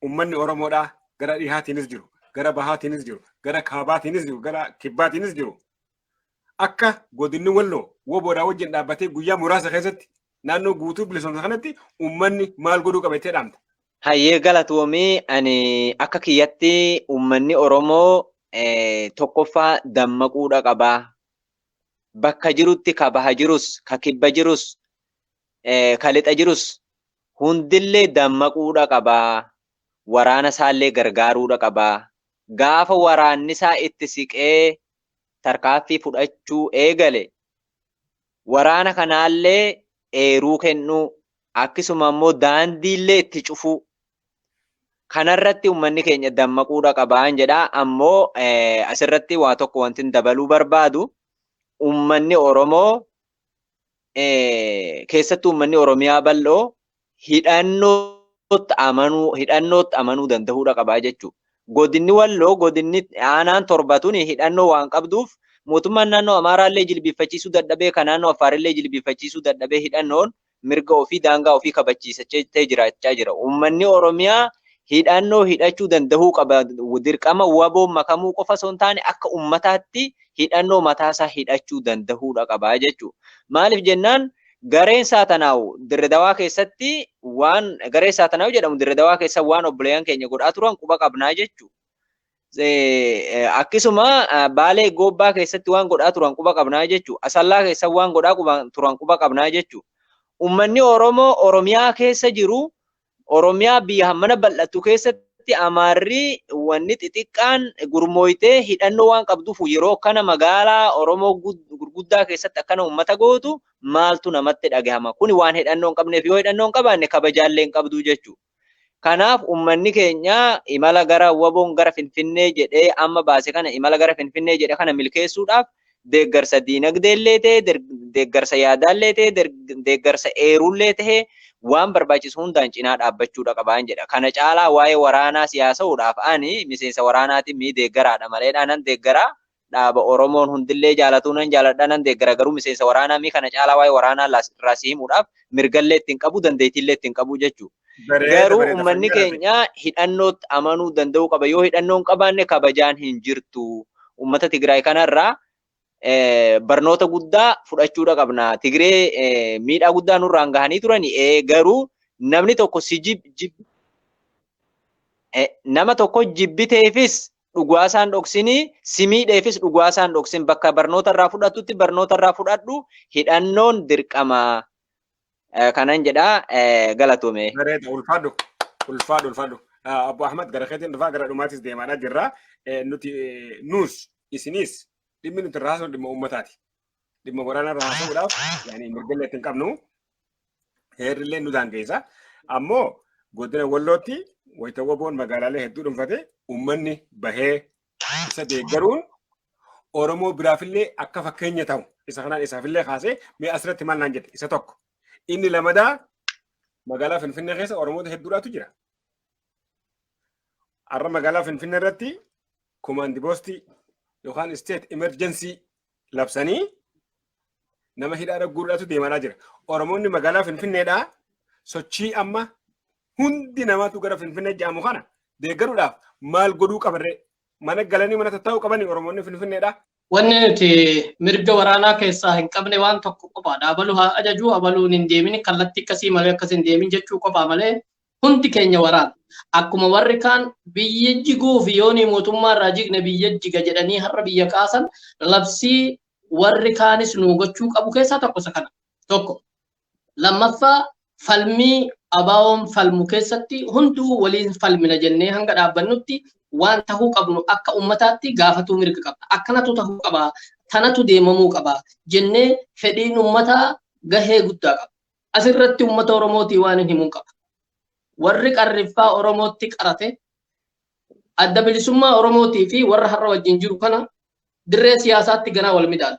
ummanni Oromoodhaa gara dhihaatiinis jiru, gara bahaatiinis jiru, gara kaabaatiinis jiru, gara kibbaatiinis jiru. Akka godinni Walloo woboodhaa wajjin dhaabbatee guyyaa muraasa keessatti naannoo guutuu bilisoomsa kanatti ummanni maal godhuu qabatee dhaamta. Hayyee galatoomii ani akka kiyyatti ummanni Oromoo tokkoffaa dammaquudha qabaa. Bakka jirutti ka baha jirus, ka kibba jirus, ka lixa jirus hundillee dammaquudha qabaa. Waraana isaallee gargaaruudha qabaa. Gaafa waraanni isaa itti siqee tarkaaffii fudhachuu eegale waraana kanaallee eeruu kennuu akkasuma immoo daandiillee itti cufuu kanarratti ummanni keenya dammaquudha qabaan jedha. Ammoo asirratti waa tokko wanti dabaluu barbaadu ummanni Oromoo keessattuu ummanni Oromiyaa bal'oo hidhannootti amanuu danda'uudha qabaa jechuudha. Godinni Walloo godinni aanaan torbatuun hidhannoo waan qabduuf mootummaan naannoo Amaaraallee jilbifachiisuu dadhabee kan naannoo Affaarillee jilbifachiisuu dadhabee hidhannoon mirga ofii daangaa ofii kabachiisachaa jiraachaa jira. Uummanni Oromiyaa hidhannoo hidhachuu danda'uu qaba. Dirqama waboon makamuu qofa osoo hin taane akka uummataatti hidhannoo mataasaa hidhachuu danda'uudha qaba jechuudha. Maaliif jennaan gareen Saatanaawu Dirree Dawaa keessatti waan garee Saatanaawu jedhamu Dirree Dawaa keessa waan obboleeyyan keenya godhaa turan quba qabnaa jechuudha. Akkasuma Baalee Goobbaa keessatti waan godhaa turan quba qabnaa jechuudha. Asallaa keessa waan godhaa turan quba qabnaa jechuudha. Uummanni Oromoo Oromiyaa keessa jiru Oromiyaa biyya hammana bal'attu keessatti Amaarri wanni xixiqqaan gurmooytee hidhannoo waan qabduuf yeroo kana magaalaa Oromoo gurguddaa keessatti akkana uummata gootu maaltu namatti dhagahama. Kuni waan hidhannoo hin qabneef yoo hidhannoo hin qabaanne kabajaallee hin qabdu jechuudha. Kanaaf uummanni keenya imala gara waboon gara Finfinnee jedhee amma baase kana imala gara Finfinnee jedhe kana milkeessuudhaaf deeggarsa diinagdeellee ta'e deeggarsa yaadaallee ta'e deeggarsa eerullee ta'e waan barbaachisu hundaan cinaa dhaabbachuudha qabaan jedha. Kana caalaa waa'ee waraanaa siyaasa'uudhaaf ani miseensa waraanaatiin mii deeggaraadha maleedha nan deeggaraa dhaaba Oromoon hundillee jaalatuu nan jaaladha nan deeggara garuu miseensa waraanaa mii kana caalaa waa'ee waraanaa irraa himuudhaaf mirgallee ittiin qabu dandeettiillee ittiin qabu jechuudha. Garuu uummanni keenya hidhannootti amanuu danda'uu qaba. Yoo hidhannoo hin qabaanne kabajaan hin jirtu. Uummata Tigraay kanarraa barnoota guddaa fudhachuudha qabna. Tigree miidhaa guddaa nurraan gahanii turani. Garuu namni tokko nama tokko jibbiteefis dhugaasaan dhoksini si miidheefis dhugaasaan dhoksin bakka barnoota irraa fudhatutti barnoota irraa fudhadhu hidhannoon dirqama. Kanan jedha galatume. Bareeda ulfaadhu. Abbo Ahmad gara keetiin dhufaa gara dhumaatis deemaa jirra. Nus isinis dhimmi nuti irraa haasa'u dhimma uummataati. Dhimma waraana irraa haasa'uudhaaf mirgallee ittiin qabnu heerrillee nu daangeessa. Ammoo godina Wallootti wayita waboon magaalaalee hedduu dhuunfate uummanni bahee isa deeggaruun Oromoo biraafillee akka fakkeenya ta'u isa kanaan isaafillee kaasee mee asirratti maal naan jedhe isa tokko. Inni lamadaa magaalaa Finfinnee keessa Oromoota hedduudhaatu jira. Har'a magaalaa Finfinnee irratti command post yookaan state emergency labsanii nama hidhaa guurudhaatu deemaa jira. Oromoonni magaalaa Finfinneedhaa sochii amma hundi namaatu gara Finfinnee jedhamu kana deeggaruudhaaf maal godhuu qabarree mana galanii mana tattaa'uu qabanii Oromoonni Finfinneedhaa. Wanni nuti mirga waraanaa keessaa hin qabne waan tokko qofaadha. Abaluu haa ajaju abaluun hin deemin kallattii akkasii malee akkas hin deemin jechuu qofaa malee hundi keenya waraana. Akkuma warri kaan biyya jiguuf yooni mootummaa irraa jigne biyya jiga jedhanii har'a biyya kaasan labsii warri kaanis nu gochuu qabu keessaa tokko isa kana. Tokko lammaffaa falmii abaawoon falmu keessatti hunduu waliin falmina jennee hanga dhaabbannutti waan tahuu qabnu akka ummataatti gaafatuu mirga qabna. Akkanatu tahuu qaba. Tanatu deemamuu qaba. Jennee fedhiin ummataa gahee guddaa qaba. Asirratti ummata Oromootii waan hin himuun qaba. Warri qarriffaa Oromootti qarate adda bilisummaa Oromootii fi warra har'a wajjin jiru kana dirree siyaasaatti ganaa wal midhaan.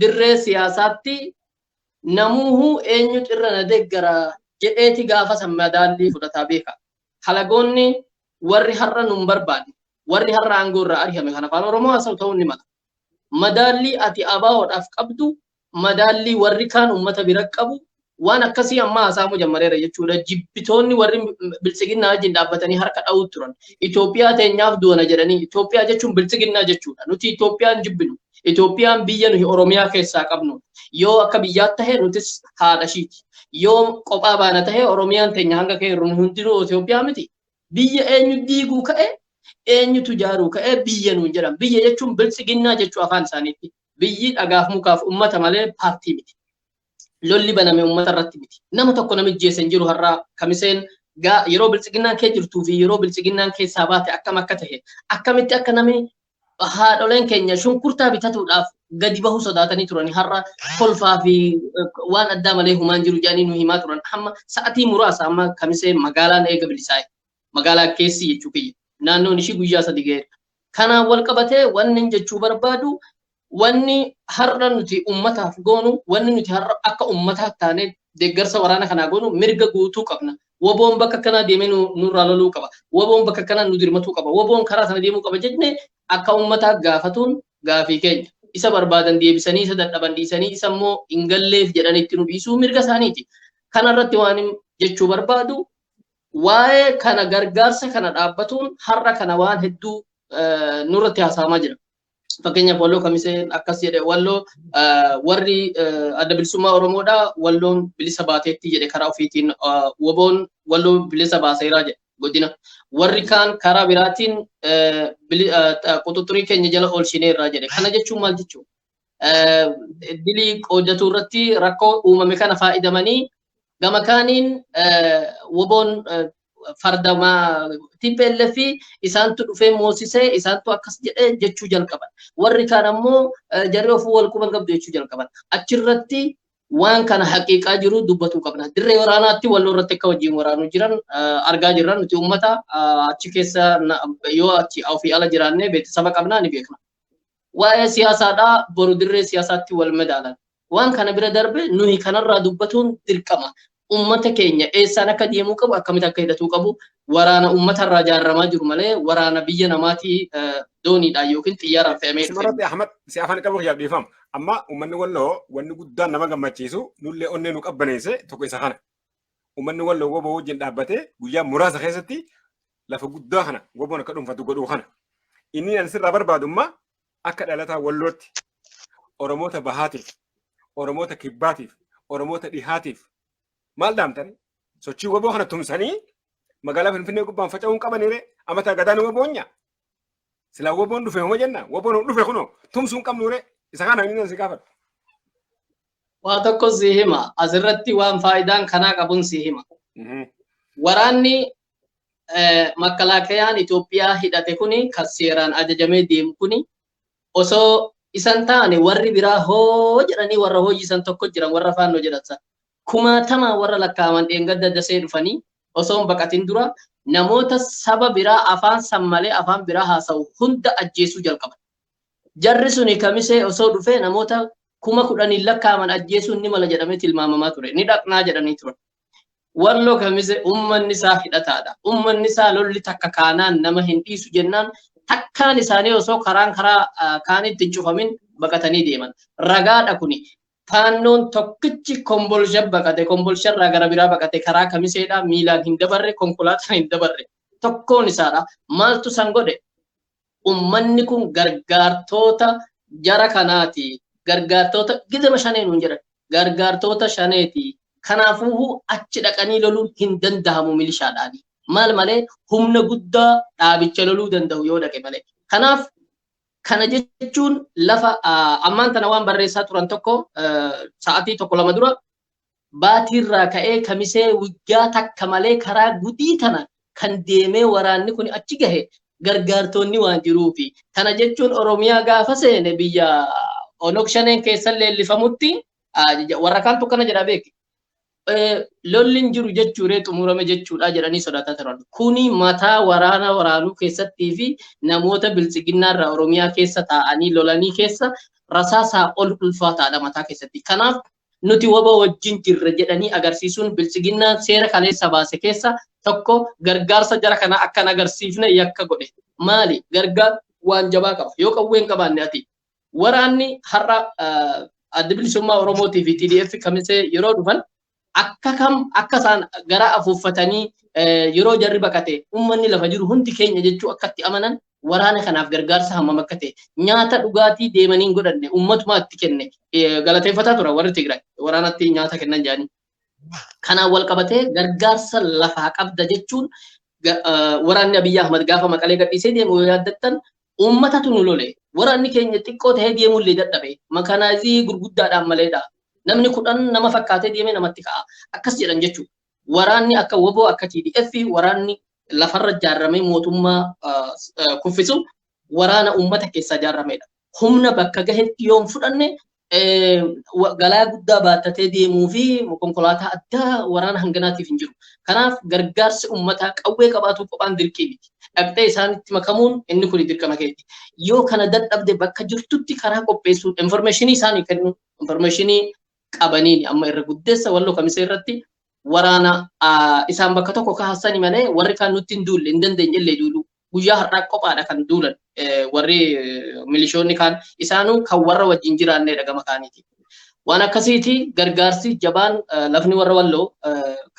Dirree siyaasaatti namuuhu eenyutu irra na deeggara jedheeti gaafa san madaallii fudhataa beeka. Halagoonni warri har'a nun barbaadne, warri har'a aangoo irraa ari'ame kan afaan Oromoo haasa'u ta'uu ni mala. Madaallii ati ABO'dhaaf qabdu, madaallii warri kaan uummata bira qabu, waan akkasii amma haasa'amuu jalqabeera jechuudha. Jibbitoonni warri biltsiginnaa wajjin dhaabbatanii harka dha'uu turan. Itoophiyaa teenyaaf du'ana jedhanii, Itoophiyaa jechuun biltsiginnaa jechuudha. Nuti Itoophiyaan jibbinu. Itoophiyaan biyya nuyi Oromiyaa keessaa qabnu. Yoo akka biyyaatti tahe nutis haadha ishiiti. Yoo kophaa baana tahe Oromiyaan teenya hanga keerru hundinuu Itoophiyaa miti. Biyya eenyu diiguu ka'e, eenyutu ijaaruu ka'e biyya nuun jedhama. Biyya jechuun biltsiginnaa jechuu afaan isaaniitti. Biyyi dhagaaf mukaaf uummata malee paartii miti. Lolli baname uummata irratti miti. Nama tokko namijeessa hin jiru har'aa kamiseen yeroo biltsiginnaan kee jirtuu fi yeroo biltsiginnaan keessaa baate akkam akka tahe akkamitti akka namni haadholeen keenya shunkurtaa bitatuudhaaf gadi bahuu sodaatanii turani har'a kolfaa fi waan addaa malee humaan jiru jedhanii nu himaa turan hamma sa'atii muraasa amma kamisee magaalaan eega bilisaa'e magaalaa keessi jechuu kiyya naannoon ishii guyyaa sadi ga'eera. Kanaan wal qabatee wanni jechuu barbaadu wanni har'a nuti ummataaf goonu wanni nuti har'a akka ummataa taanee deeggarsa waraana kanaa goonu mirga guutuu qabna. Woboon bakka kanaa deemee nurraa loluu qaba. Woboon bakka kanaa nu dirmatuu qaba. Woboon karaa sana deemuu qaba jennee akka ummataa gaafatuun gaafii keenya. Isa barbaadan deebisanii isa dadhaban dhiisanii isa immoo hin galleef jedhanitti nu dhiisuu mirga isaaniiti. Kanarratti waan jechuu barbaadu waa'ee kana gargaarsa kana dhaabbatuun har'a kana waan hedduu nurratti haasa'amaa jira. Fakkeenyaaf walloo kamisee akkas jedhe walloo warri adda bilisummaa Oromoodhaa walloon bilisa baateetti jedhe karaa ofiitiin woboon walloo bilisa baaseeraa jedhe godina. Warri kaan karaa biraatiin quxuxurii keenya jala oolchineerraa jedhe. Kana jechuun maal jechuudha? Dilii qooddatu irratti rakkoo uumame kana faa'idamanii gama kaaniin woboon fardamaa TPLF isaantu dhufee moosisee isaantu akkas jedhee jechuu jalqaban. Warri kaan ammoo jarri ofuu wal quban qabdu jechuu jalqaban. Achirratti waan kana haqiiqaa jiru dubbatuu qabna. Dirree waraanaatti walloo irratti akka wajjin waraanuu jiran argaa jirra. Nuti uummata achi keessa yoo achi ofii ala jiraannee beeksisa qabnaa ni beekna. Waa'ee siyaasaadhaa boru dirree siyaasaatti wal madaalan. Waan kana bira darbe nuyi kanarraa dubbatuun dirqama. Ummata keenya eessaan akka deemuu qabu akkamitti akka hidhatuu qabu waraana uummatarraa ijaaramaa jiru malee waraana biyya namaatii dooniidhaan yookiin xiyyaaraan fe'amee dhufe. Simarratti Ahmad si afaan qabu yaab dhiifama. Amma uummanni walloo wanni guddaan nama gammachiisu nullee onnee nu qabbaneesse tokko isa kana. Uummanni walloo woboo wajjin dhaabbatee guyyaa muraasa keessatti lafa guddaa kana woboon akka dhuunfatu godhuu kana. Inni ani sirraa barbaadummaa akka dhalataa wallootti Oromoota bahaatiif, Oromoota kibbaatiif, Oromoota dhihaatiif maal daamtani sochii woboo kana tumsanii magaalaa Finfinnee gubbaan faca'uun qabaniire amataa gadaan woboonya silaa woboon dhufe homa jenna woboon dhufe kuno tumsuun qabnuure isa kana inni si gaafadha. Waa tokko si hima asirratti waan faayidaan kanaa qabuun si hima. Waraanni makkalaakayaan Itoophiyaa hidhate kuni kan seeraan ajajamee deemu kuni osoo isan taane warri biraa hoo jedhanii warra hoojisan tokko jiran warra faannoo jedhansa. Kumaatama warra lakkaaman dheengadda dasee dhufanii osoo baqatin dura namoota saba biraa afaan san malee afaan biraa haasa'u hunda ajjeesuu jalqaban. Jarri suni kamisee osoo dhufee namoota 10,000 lakkaaman ajjeesuun ni mala jedhamee tilmaamamaa ture. Ni dhaqnaa jedhanii turan. Walloo kamisee uummanni isaa hidhataadha. Uummanni isaa lolli takka kaanaan nama hin dhiisu jennaan takkaan isaanii osoo karaa kaanitti hin cufamin baqatanii deeman. Ragaadha kuni. Faannoon tokkichi kombolsha baqate kombolsharraa gara biraa baqate karaa kamiseedha miilaan hin dabarre konkolaataan hin dabarre tokkoon isaadha. Maaltu san godhe? Uummanni kun gargaartoota jara kanaati. Gargaartoota gidama shanee nuun jedhan. Gargaartoota shaneeti. Kanaafuu achi dhaqanii loluun hin danda'amu milishaadhaani. Maal malee humna guddaa dhaabicha loluu danda'u yoo dhaqe malee. Kanaaf kana jechuun lafa ammaan tana waan barreessaa turan tokko sa'aatii tokko lama dura baatiirraa ka'ee kamisee waggaa takka malee karaa gudii tana kan deemee waraanni kun achi gahe gargaartonni waan jiruufi. Kana jechuun Oromiyaa gaafa seene biyya Onog Shaneen keessa leellifamutti warra kaantu kana jedha beeki. lolliin jiru jechuudha xumurame jechuudha jedhanii sodaataa turan. Kuni mataa waraanuu keessattii fi namoota bilchiginnaarraa Oromiyaa keessa taa'anii lolanii keessa rasaasaa ol ulfaataadha mataa keessatti. Kanaaf nuti waba wajjin jirra jedhanii agarsiisuun bilchiginnaan seera kaleessa baase keessa tokko gargaarsa jara kana akkan agarsiifne yakka godhe. Maali? Gargaar waan jabaa qaba. Yoo qawween qabaanne ati waraanni har'a adda bilisummaa Oromootii fi TDF kamisee yeroo dhufan akka isaan gara afuuffatanii yeroo jarri baqate uummanni lafa jiru hundi keenya jechuu akkatti amanan waraana kanaaf gargaarsa hammam akka ta'e nyaata dhugaatii deemanii hin godhanne uummatuma itti kenne galateeffataa tura warri Tigraay waraanatti nyaata kennan jedhanii. Kanaan wal qabatee gargaarsa lafaa qabda jechuun waraanni Abiyyi Ahmad gaafa Maqalee gadhiisee deemu yoo yaaddattan uummatatu nu lole. Waraanni keenya xiqqoo ta'ee deemullee dadhabe. Makanaazii gurguddaadhaan maleedha. Namni 10 nama fakkaatee deemee namatti ka'a. Akkas jedhan jechuudha. Waraanni akka WBO akka TDF waraanni lafarra ijaarramee mootummaa kuffisu waraana uummata keessa ijaarramedha. Humna bakka gahetti yoon fudhanne galaa guddaa baattatee deemuu fi konkolaataa addaa waraana hanganaatiif hin jiru. Kanaaf gargaarsi uummataa qawwee qabaatu qophaan dirqii miti. Dhaqxee isaanitti makamuun inni kun dirqama keeti. Yoo kana dadhabde bakka jirtutti karaa qopheessuu informationii isaanii kennu informationii qabaniin amma irra guddeessa Walloo Kamisee irratti waraana isaan bakka tokko kaasanii malee warri kan nutti hin duulle hin dandeenye illee duulu guyyaa har'aa qophaadha kan duulan warri milishoonni kaan isaanuu kan warra wajjin jiraannee dhagama kaaniiti. Waan akkasiiti gargaarsi jabaan lafni warra Walloo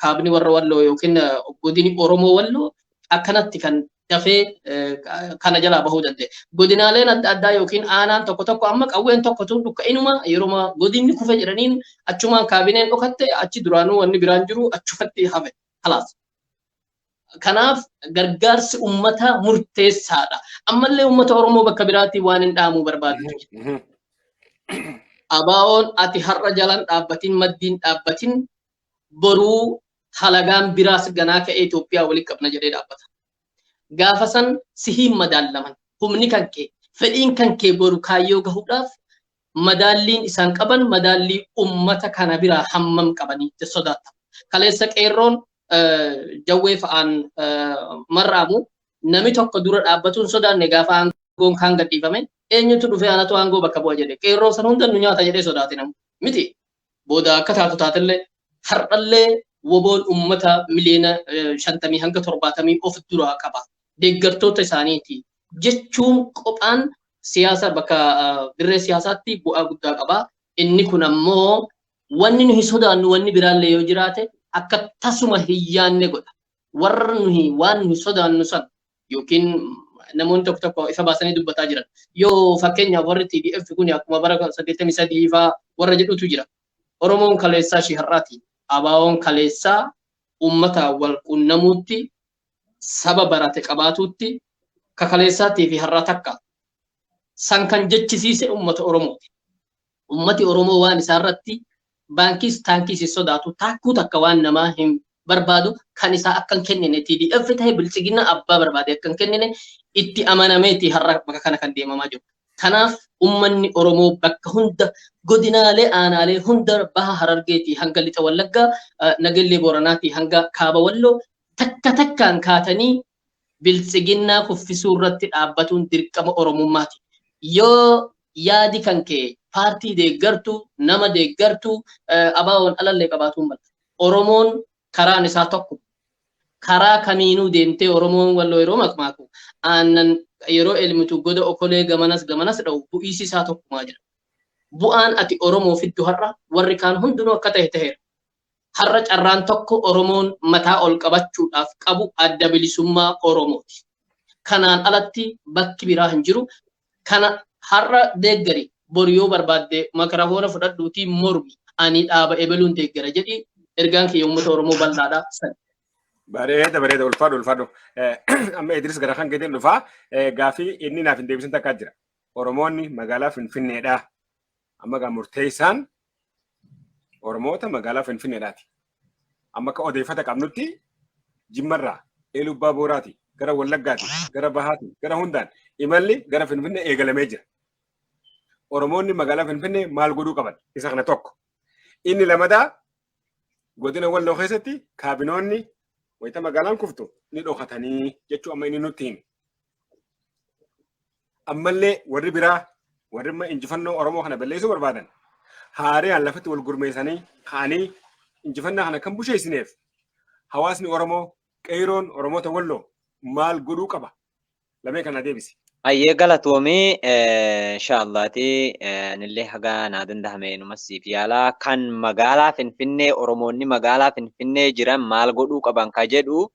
kaabni warra Walloo yookiin godini Oromoo Walloo akkanatti kan dafee kana jalaa bahuu danda'e. Godinaaleen adda addaa yookiin aanaan tokko tokko amma qawween tokko tun dhukka'inuma yeroo godinni kufe jedhaniin achumaan kaabineen dhokatte achi duraanuu wanni biraan jiru achumatti hafe. Halaas. Kanaaf gargaarsi uummataa murteessaadha. Ammallee uummata Oromoo bakka biraatti waan hin dhaamuu barbaadu. Abaa'oon ati har'a jalan dhaabbatiin maddiin dhaabbatiin boruu halagaan biraas ganaa ka'ee Itoophiyaa walitti qabna jedhee dhaabbata. Gaafa san sihiin madaalaman humni kan kee fedhiin kan kee boru kaayyoo gahuudhaaf madaalliin isaan qaban madaallii uummata kana biraa hammam qabanii sodaata. Kaleessa qeerroon jawwee fa'aan marraamu namni tokko dura dhaabbatuun sodaanne gaafa aangoon kaan gadhiifame eenyutu dhufee anatu aangoo bakka bu'a jedhe qeerroo san hunda nu nyaata jedhee sodaate namu miti booda akka taatu taatellee har'allee WBO'n uummata miliyoona 50 hanga 70 of duraa qaba. Deeggartoota isaaniiti jechuun qophaan siyaasa bakka dirree siyaasaatti bu'aa guddaa qaba. Inni kun ammoo wanni nuyi sodaannu wanni biraallee yoo jiraate akka tasuma hiyyaanne godha. Warra nuyi waan nuyi sodaannu san yookiin namoonni tokko tokko ifa baasanii dubbataa jiran. Yoo fakkeenyaaf warri TDF kun akkuma bara 83 faa warra jedhutu jira. Oromoon kaleessaa ishee har'aati. Abaa'oon kaleessaa uummata wal quunnamuutti saba barate qabaatuutti kakaleessaatii fi har'a takka san kan jechisiise uummata Oromooti. Uummati Oromoo waan isaarratti baankiis taankiis sodaatu taakkuu takka waan namaa hin barbaadu kan isaa akkan kennine TDF ta'e bilchigina abbaa barbaade akkan kennine itti amanameeti har'a bakka kana kan deemamaa jiru. Kanaaf uummanni Oromoo bakka hunda godinaalee aanaalee hunda baha Harargeetii hanga lixa Wallaggaa Nagellee Booranaatii hanga kaaba Walloo takka takkaan kaatanii bilchiginnaa kuffisuu irratti dhaabbatuun dirqama Oromummaati. Yoo yaadi kan kee paartii deeggartu nama deeggartu abaa'oon alallee qabaatuun mala. Oromoon karaan isaa tokko karaa kamiinuu deemtee Oromoon Walloo yeroo makmaaku aannan yeroo elmitu goda okolee gamanas dha'u bu'iisi isaa tokkumaa jira. Bu'aan ati Oromoo fiddu har'a warri kaan hundinuu akka ta'e ta'eera. Har'a carraan tokko Oromoon mataa ol qabachuudhaaf qabu adda bilisummaa Oromooti. Kanaan alatti bakki biraa hin jiru. Kana har'a deeggari boriyoo barbaadde makarafoona fudhadhuutii mormi ani dhaaba ebeluun deeggara jedhi ergaan kiyya uummata Oromoo bal'aadhaa san. Bareeda ulfaadhu. Amma Idris gara kan gadi dhufaa gaafii inni naaf hin deebisin takkaa jira. Oromoonni magaalaa Finfinneedhaa. Amma gaa murteessaan Oromoota magaalaa Finfinneedhaati. Amma akka odeeffata qabnutti Jimmarraa, Eelubbaa Booraati, gara Wallaggaati, gara Bahaati, gara hundaan imalli gara Finfinnee eegalamee jira. Oromoonni magaalaa Finfinnee maal godhuu qaban? Isa kana tokko. Inni lamadaa godina walloo keessatti kaabinoonni wayita magaalaan kuftu ni dhokatanii jechuu amma inni nutti hime. Ammallee warri biraa warri injifannoo Oromoo kana balleessuu barbaadan haaraan lafatti wal gurmeessanii ka'anii injifannaa kana kan busheessineef hawaasni Oromoo qeeroon Oromoota walloo maal godhuu qaba? Lamee kana deebisi. Ayyee galatoomii inshaallaati nillee haga naa dandahame numasiif yaalaa kan magaalaa Finfinnee Oromoonni magaalaa Finfinnee jiran maal godhuu qaban ka jedhu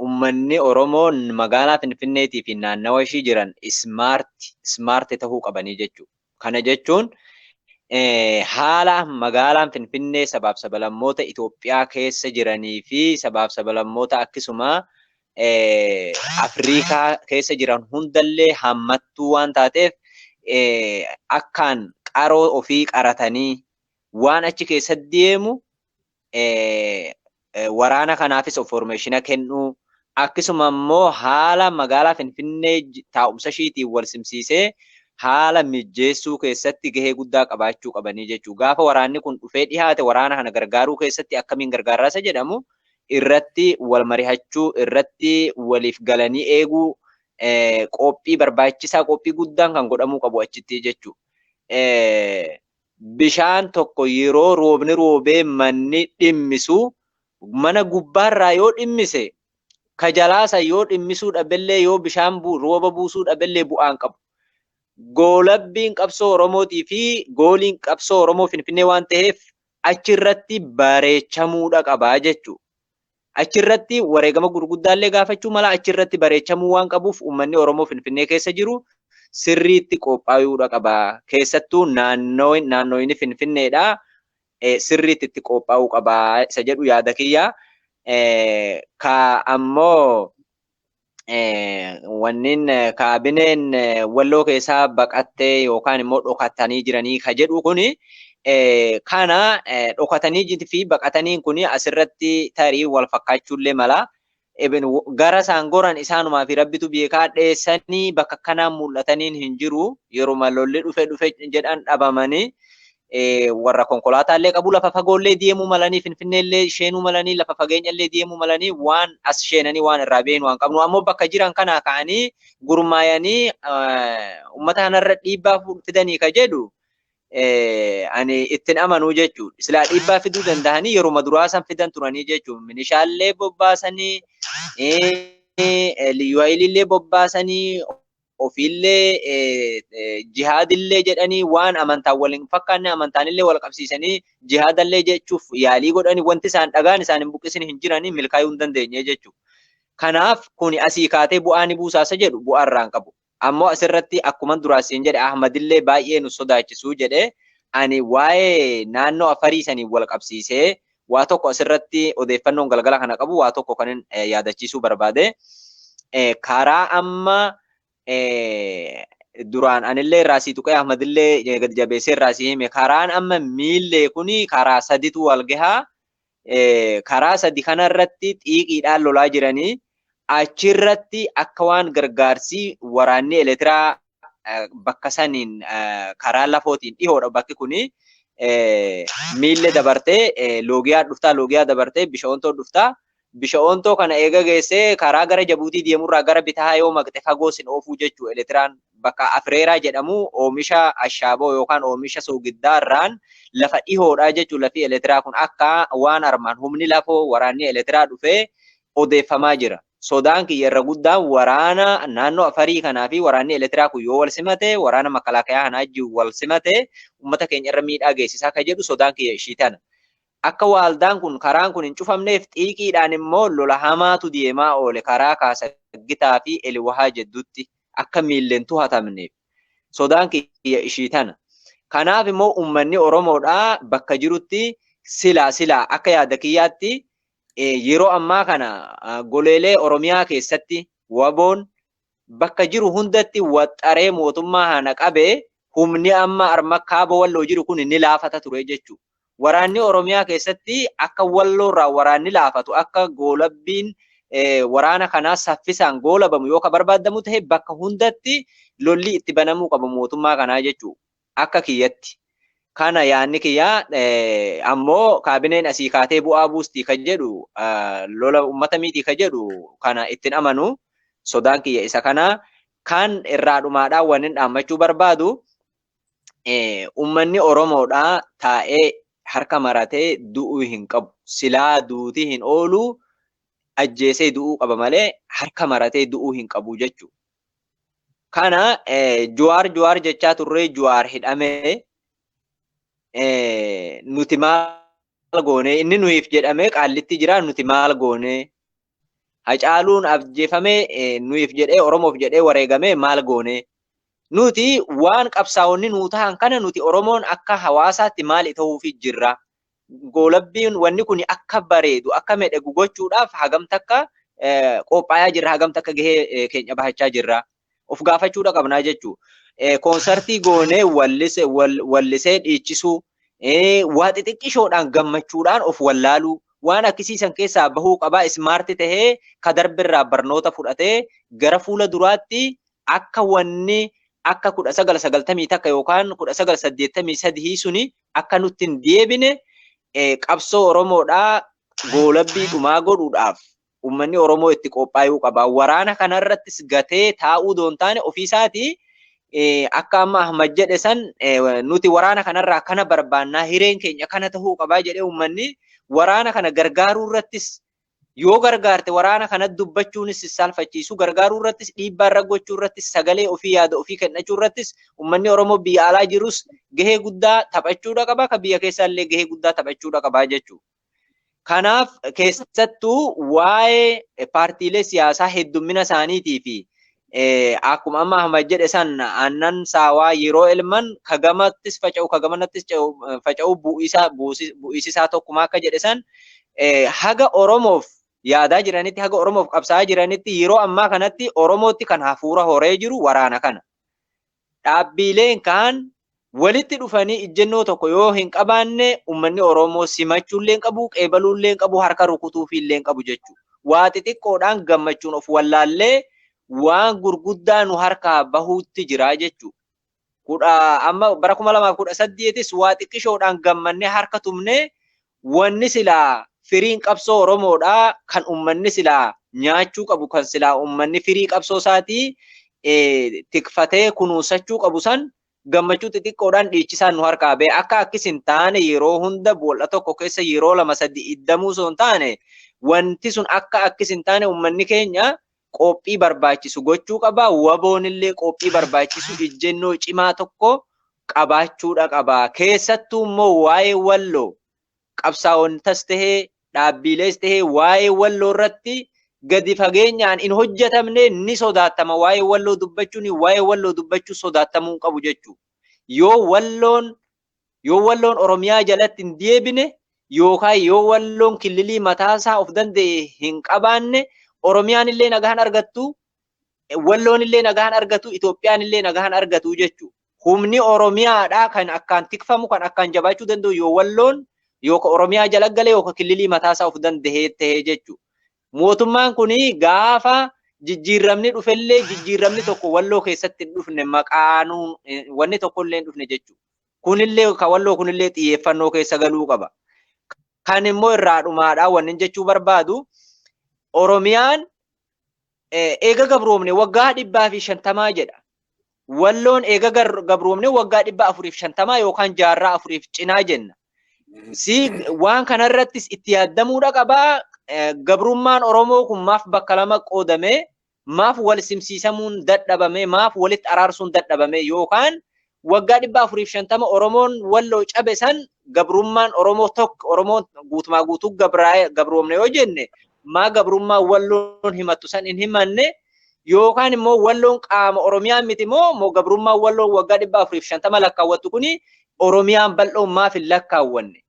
ummanni Oromoo magaalaa Finfinneetii fi naannawa ishii jiran smart tahuu qabanii jechuudha. Kana jechuun haala magaalaan Finfinnee sabaaf sabalammoota Itoophiyaa keessa jiranii fi sabaaf sabalammoota akkasuma Afrikaa keessa jiran hundallee hammattuu waan taateef akkaan qaroo ofii qaratanii waan achi keessa deemu waraana kanaafis informaationa kennuu akkasuma immoo haala magaalaa Finfinnee taa'umsa ishiitiin wal simsiisee haala mijeessuu keessatti gahee guddaa qabaachuu qabanii jechuu. Gaafa waraanni kun dhufee dhihaate waraana kana gargaaruu keessatti akkamiin gargaarasa jedhamu irratti wal marihachuu irratti waliif galanii eeguu qophii barbaachisaa qophii guddaan kan godhamuu qabu achitti jechuu. Bishaan tokko yeroo roobni roobee manni dhimmisu mana gubbaarraa yoo dhimmise ka jalaasa yoo dhimmisuu dhabellee yoo bishaan rooba buusuu dhabellee bu'aan qabu. Goolabbiin qabsoo Oromootii fi gooliin qabsoo Oromoo Finfinnee waan ta'eef achirratti bareechamuudha qabaa jechuudha. Achirratti wareegama gurguddaallee gaafachuu mala achirratti bareechamuu waan qabuuf uummanni Oromoo Finfinnee keessa jiru sirriitti qophaa'uudha qabaa. Keessattuu naannoonni Finfinneedha sirriitti itti qophaa'uu qabaa isa jedhu yaada kiyya. Ka ammoo wannin kaabineen walloo keessaa baqattee yookaan immoo dhokatanii jiranii ka jedhu kuni kana dhokatanii fi baqatanii kuni asirratti tarii wal fakkaachuullee mala. Gara isaan goran isaanumaa fi rabbitu beekaa dheessanii bakka kanaan mul'ataniin hin jiru. Yeroo lolli dhufe jedhan dhabamanii warra konkolaataa qabu lafa fagoollee deemuu malanii Finfinneellee sheenuu malanii lafa fageenyallee deemuu malanii waan as sheenanii waan irraa beenu waan qabnu ammoo bakka jiran kana ka'anii gurmaayanii uummata kanarra dhiibbaa fidanii ka jedhu ani ittiin amanuu jechuudha. Silaa dhiibbaa fiduu danda'anii yeroo maduraa san fidan turanii jechuudha. Minishaallee bobbaasanii liyyuu bobbaasanii ofiillee jihaadillee jedhanii waan amantaan waliin fakkaanne amantaanillee wal qabsiisanii jihaadallee jechuuf yaalii godhanii wanti isaan dhagaan isaan hin buqqisin hin jiranii milkaa'uu hin dandeenye jechuudha. Kanaaf kuni asii kaatee bu'aan buusaasa jedhu bu'aa irraan qabu. Ammoo asirratti akkuma duraasiin jedhe Ahmadillee baay'ee nu sodaachisuu jedhe ani waa'ee naannoo afariisanii wal qabsiisee waa tokko asirratti odeeffannoon galgala kana qabu waa tokko kan yaadachiisuu barbaade karaa amma duraan anillee raasii tuqee Ahmadillee gad jabeessee raasii hime karaan amma miillee kuni karaa saditu wal gahaa karaa sadi kanarratti xiiqiidhaan lolaa jiranii achirratti akka waan gargaarsi waraanni elektiraa bakka saniin karaa lafootiin dhihoodha bakki kuni miillee dabartee loogiyaa dabartee Bishoontoo dhuftaa. Bishoontoo kana eega geessee karaa gara Jabuutii deemurraa gara bitaa yoo maqxe fagoo sin oofuu jechuu elektiraan bakka Afreeraa jedhamu oomisha ashaaboo yookaan oomisha soogiddaarraan lafa dhihoodhaa jechuu lafi elektiraa kun akka waan armaan humni lafoo waraanni elektiraa dhufee odeeffamaa jira. Sodaan kiyya irra guddaan waraana naannoo afarii kanaa fi waraanni elektiraa kun yoo wal simate waraana makalaakayaa kanaa wajjin wal simate uummata keenya irra miidhaa geessisaa kan jedhu sodaan kiyya ishii tana. Akka waaldaan kun karaan kun hin cufamneef xiiqiidhaan immoo lola hamaatu deemaa oole karaa Kaasaggitaa fi Eliwahaa jeddutti akka miilleen to'atamneef sodaan kiyya ishii tana. Kanaaf immoo uummanni Oromoodhaa bakka jirutti silaa akka yaada kiyyaatti yeroo ammaa kana goleelee Oromiyaa keessatti waboon bakka jiru hundatti waxxaree mootummaa hana qabee humni amma armakkaa walloo jiru kun ni laafata ture jechuudha. Waraanni Oromiyaa keessatti akka walloorraa waraanni laafatu akka goolabbiin waraana kanaa saffisaan goolabamu yoo ka barbaadamu ta'e bakka hundatti lolli itti banamuu qabu mootummaa kanaa jechuudha akka kiyyatti. Kana yaanni kiyyaa ammoo kaabineen asii kaatee bu'aa buustii kan jedhu lola uummata miitii kan jedhu kana ittiin amanu sodaan kiyya isa kana kan irraa dhumaadhaan wanni dhaammachuu barbaadu uummanni Oromoodhaa taa'ee harka maratee du'uu hin qabu. Silaa duutii hin oolu ajjeesee du'uu qaba malee harka maratee du'uu hin qabu jechuudha. Kana Jawaar jechaa turree Jawaar hidhamee nuti maal goone inni nuyiif jedhamee qaallitti jira nuti maal goone Hacaaluun ajjeefamee nuyiif jedhee Oromoof jedhee wareegamee maal goone nuti waan qabsaa'onni nuu ta'an kana nuti Oromoon akka hawaasaatti maal ta'uufi jirra goolabbiin wanni kun akka bareedu akka miidhagu gochuudhaaf hagam takka qophaa'aa jirra hagam takka gahee keenya bahachaa jirra of gaafachuudha qabnaa jechuu koonsartii goonee wallisee dhiichisuu waa xixiqqishoodhaan gammachuudhaan of wallaaluu waan akkisiisan keessaa bahuu qabaa ismaarti tahee ka darbirraa barnoota fudhatee gara fuula duraatti akka wanni akka 1990 takka yookaan 1983 suni akka nutti hin deebine qabsoo Oromoodhaa goolabbii dhumaa godhuudhaaf uummanni Oromoo itti qophaa'uu qaba. Waraana kanarrattis gatee taa'uu doon taane ofiisaatii akka amma Ahmad jedhe san nuti waraana kanarraa kana barbaannaa hireen keenya kana ta'uu qabaa jedhee uummanni waraana kana gargaaruu irrattis yoo gargaarte waraana kana dubbachuunis saalfachiisu gargaaruu irrattis dhiibbaa irra gochuu irrattis sagalee ofii yaada ofii kennachuu irrattis uummanni Oromoo biyya alaa jirus gahee guddaa taphachuudha qaba ka biyya keessaa illee gahee guddaa taphachuudha qabaa jechuudha. Kanaaf keessattuu waa'ee paartiilee siyaasaa heddummina isaaniitii fi akkuma amma Ahmad jedhe san aannan saawaa yeroo elman kagamattis faca'u kagamanattis faca'u bu'isisaa tokkuma akka jedhe san haga Oromoof yaadaa jiranitti haga Oromoof qabsaa'aa jiranitti yeroo ammaa kanatti Oromootti kan hafuura horee jiru waraana kana. Dhaabbileen kaan walitti dhufanii ijjennoo tokko yoo hin qabaanne uummanni Oromoo simachuullee hin qabu qeebaluullee hin qabu harka rukutuufiillee hin qabu jechuudha. Waa xixiqqoodhaan gammachuun of wallaallee waan gurguddaa nu harkaa bahuutti jira jechuudha. Amma bara 2018 waa xiqqishoodhaan gammannee harka tumnee wanni silaa firiin qabsoo Oromoodhaa kan uummanni silaa nyaachuu qabu kan silaa uummanni firii qabsoo isaatii tikfatee kunuunsachuu qabu san gammachuu xixiqqoodhaan dhiichisaan nu harkaa ba'e akka akkis hin taane yeroo hunda boolla tokko keessa yeroo 2-3 iddamuu osoo hin taane wanti sun akka akkis hin taane uummanni keenya qophii barbaachisu gochuu qaba. Waboon illee qophii barbaachisu ijjennoo cimaa tokko qabaachuudha qaba. Keessattuu immoo waa'ee walloo qabsaa'ontas tahee dhaabbilees tahee waa'ee walloo irratti gadi fageenyaan in hojjetamne ni sodaatama. Waa'ee walloo dubbachuun waa'ee walloo dubbachuu sodaatamuu qabu jechuudha. Yoo walloon Oromiyaa jalatti hin deebine yookaan yoo walloon kililii mataasaa of danda'e hin qabaanne Oromiyaan illee nagaan argattu, walloon illee nagaan argatu, Itoophiyaan illee nagaan argatu jechuudha. Humni Oromiyaadhaa kan akkaan tikfamu kan akkaan jabaachuu danda'u yoo walloon yookaan Oromiyaa jala galee yookaan kililii mataasaa of danda'ee ta'ee jechuudha. Mootummaan kuni gaafa jijjiiramni dhufellee jijjiiramni tokko walloo keessatti hin dhufne maqaanuun wanni tokko illee hin dhufne jechuudha. Kunillee ka walloo kunillee xiyyeeffannoo keessa galuu qaba. Kan immoo irraa dhumaadhaa wanni jechuu barbaadu Oromiyaan eega gabroomne waggaa 150 jedha. Walloon eega gabroomne waggaa 450 yookaan jaarraa 4 cinaa jenna. Waan kanarrattis itti yaadamuudha qabaa. Gabrummaan Oromoo kun maaf bakka lama qoodame maaf wal simsiisamuun dadhabame maaf walitti araarsuun dadhabame yookaan waggaa 450 Oromoon walloo cabe san gabrummaan Oromoo tokko Oromoon guutumaa guutuu gabroomne yoo jenne maa gabrummaa walloon himattu san hin himanne yookaan immoo walloon qaama Oromiyaa miti moo gabrummaa walloon waggaa 450 lakkaawwattu kuni Oromiyaan bal'oon maaf hin lakkaawwanne.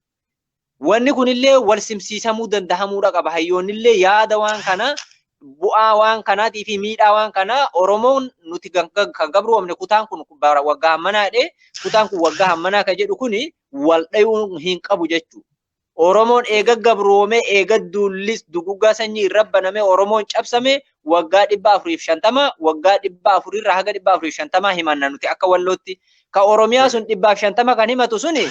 Wanni kunillee wal simsiisamuu dandahamuudha qaba. Hayyoonnillee yaada waan kana bu'aa waan kanaatii fi miidhaa waan kana Oromoon nuti kan gabroomne kutaan kun waggaa hammanaadhe kutaan kun waggaa hammanaa kan jedhu kuni wal dhayuu hin qabu jechuudha. Oromoon eega gabroome eega duullis duguggaa sanyii irra baname Oromoon cabsame waggaa 450 waggaa 400 irraa haga 450 himanna nuti akka wallootti Ka Oromiyaa sun 150 kan himatu suni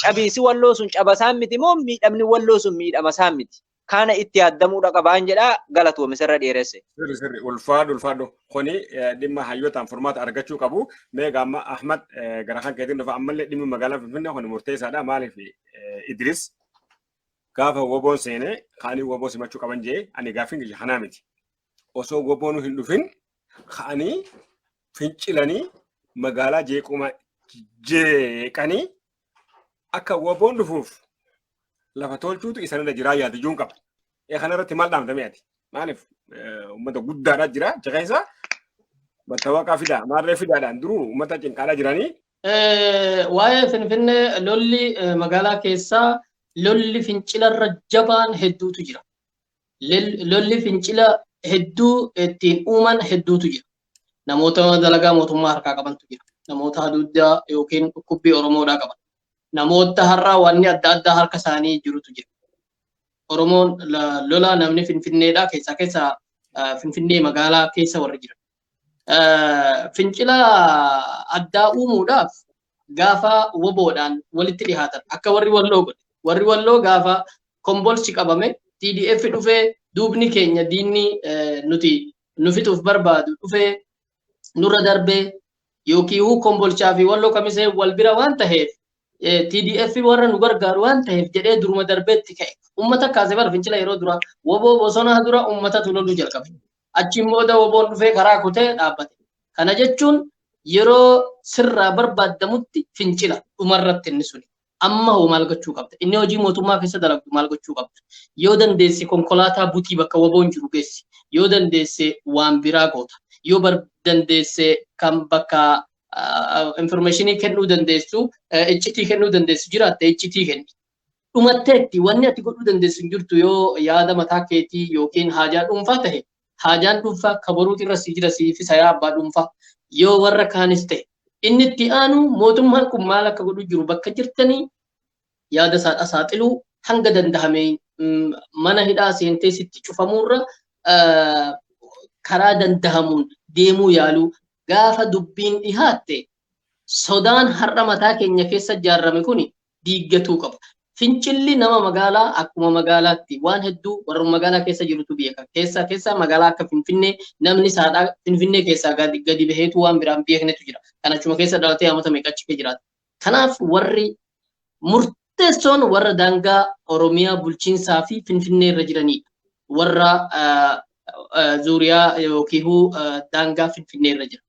cabiinsi walloo sun cabasaan miti moo miidhamni walloo sun miidhamasaan miti. Kana itti yaadamuudha qabaan jedha galatoome sirra dheeresse. Sirri ulfaadhu kuni dhimma hayyootaan furmaata argachuu qabu. Mee gaamma Ahmad gara kan keetiin dhufa ammallee dhimmi magaalaa Finfinnee kuni murteessaadha. Maaliif Idris gaafa woboon seenee kaanii woboo simachuu qaban jee ani gaafin kiyya kanaa miti. Osoo woboon hin dhufin kaanii fincilanii magaalaa jeequma jeeqanii akka woboon dhufuuf lafa tolchuutu isanirra jiraa yaadachuun qaba. Kanarratti maal dhaamtame ati? Maaliif uummata guddaadhaa jira jaqeessa mattawaqaa fidaa maarree fidaadhaan duruu uummata cinqaadhaa jiranii. Waa'ee Finfinnee lolli magaalaa keessaa lolli fincilarra jabaan hedduutu jira. Lolli fincila hedduu ittiin uuman hedduutu jira. Namoota dalagaa mootummaa harkaa qabantu jira. Namoota haduuddaa yookiin dhukkubbii Oromoodhaa qaban. Namoota har'aa wanni adda addaa harka isaanii jirutu jira. Oromoon lola namni Finfinneedhaa keessa Finfinnee magaalaa keessa warri jiran. Fincila addaa uumuudhaaf gaafa woboodhaan walitti dhihaatan akka warri walloo godhe. Warri walloo gaafa kombolchi qabame TDF dhufee duubni keenya diinni nuti nufituuf barbaadu dhufee nurra darbee yookiin kombolchaa fi walloo kamisee wal bira waan ta'eef TDF warra nu gargaaru waan ta'eef jedhee duruma darbeetti ka'e. Uummata kaasee bara fincila yeroo dura woboo bosonaa dura uummatatu loluu jalqabe. Achiin booda woboon dhufee karaa kutee dhaabbate. Kana jechuun yeroo sirraa barbaadamutti fincila dhumarratti inni suni. Amma hoo maal gochuu qabda? Inni hojii mootummaa keessa dalagdu maal gochuu qabda? Yoo dandeesse konkolaataa butii bakka woboon jiru geessi. Yoo dandeesse waan biraa goota. Yoo dandeesse kan bakka informationii kennuu dandeessu, iccitii kennuu dandeessu jiraatte iccitii kenni. Dhumatteetti wanni ati godhuu dandeessu hin jirtu yoo yaada mataa keetii yookiin haajaa dhuunfaa tahe haajaan dhuunfaa kabaruuti irra si jira siifisa yaa abbaa dhuunfaa yoo warra kaanis ta'e. Inni itti aanu mootummaan kun maal akka godhu jiru bakka jirtanii yaada saaxiluu hanga dandahame mana hidhaa seentee sitti cufamuurra karaa dandahamuun deemuu yaaluu gaafa dubbiin dhihaatte sodaan har'a mataa keenya keessa ijaarame kuni diiggatuu qaba. Fincilli nama magaalaa akkuma magaalaatti waan hedduu warra magaalaa keessa jirutu beeka. Keessa magaalaa akka Finfinnee namni saadhaa Finfinnee keessaa gadi baheetu waan biraan beeknetu jira. Kan achuma keessa dhalatee haamata meeqachi jiraata. Kanaaf warri murteessoon warra daangaa Oromiyaa bulchiinsaa fi Finfinnee irra jiranidha. Warra zuuriyaa yookiin daangaa Finfinnee irra jira.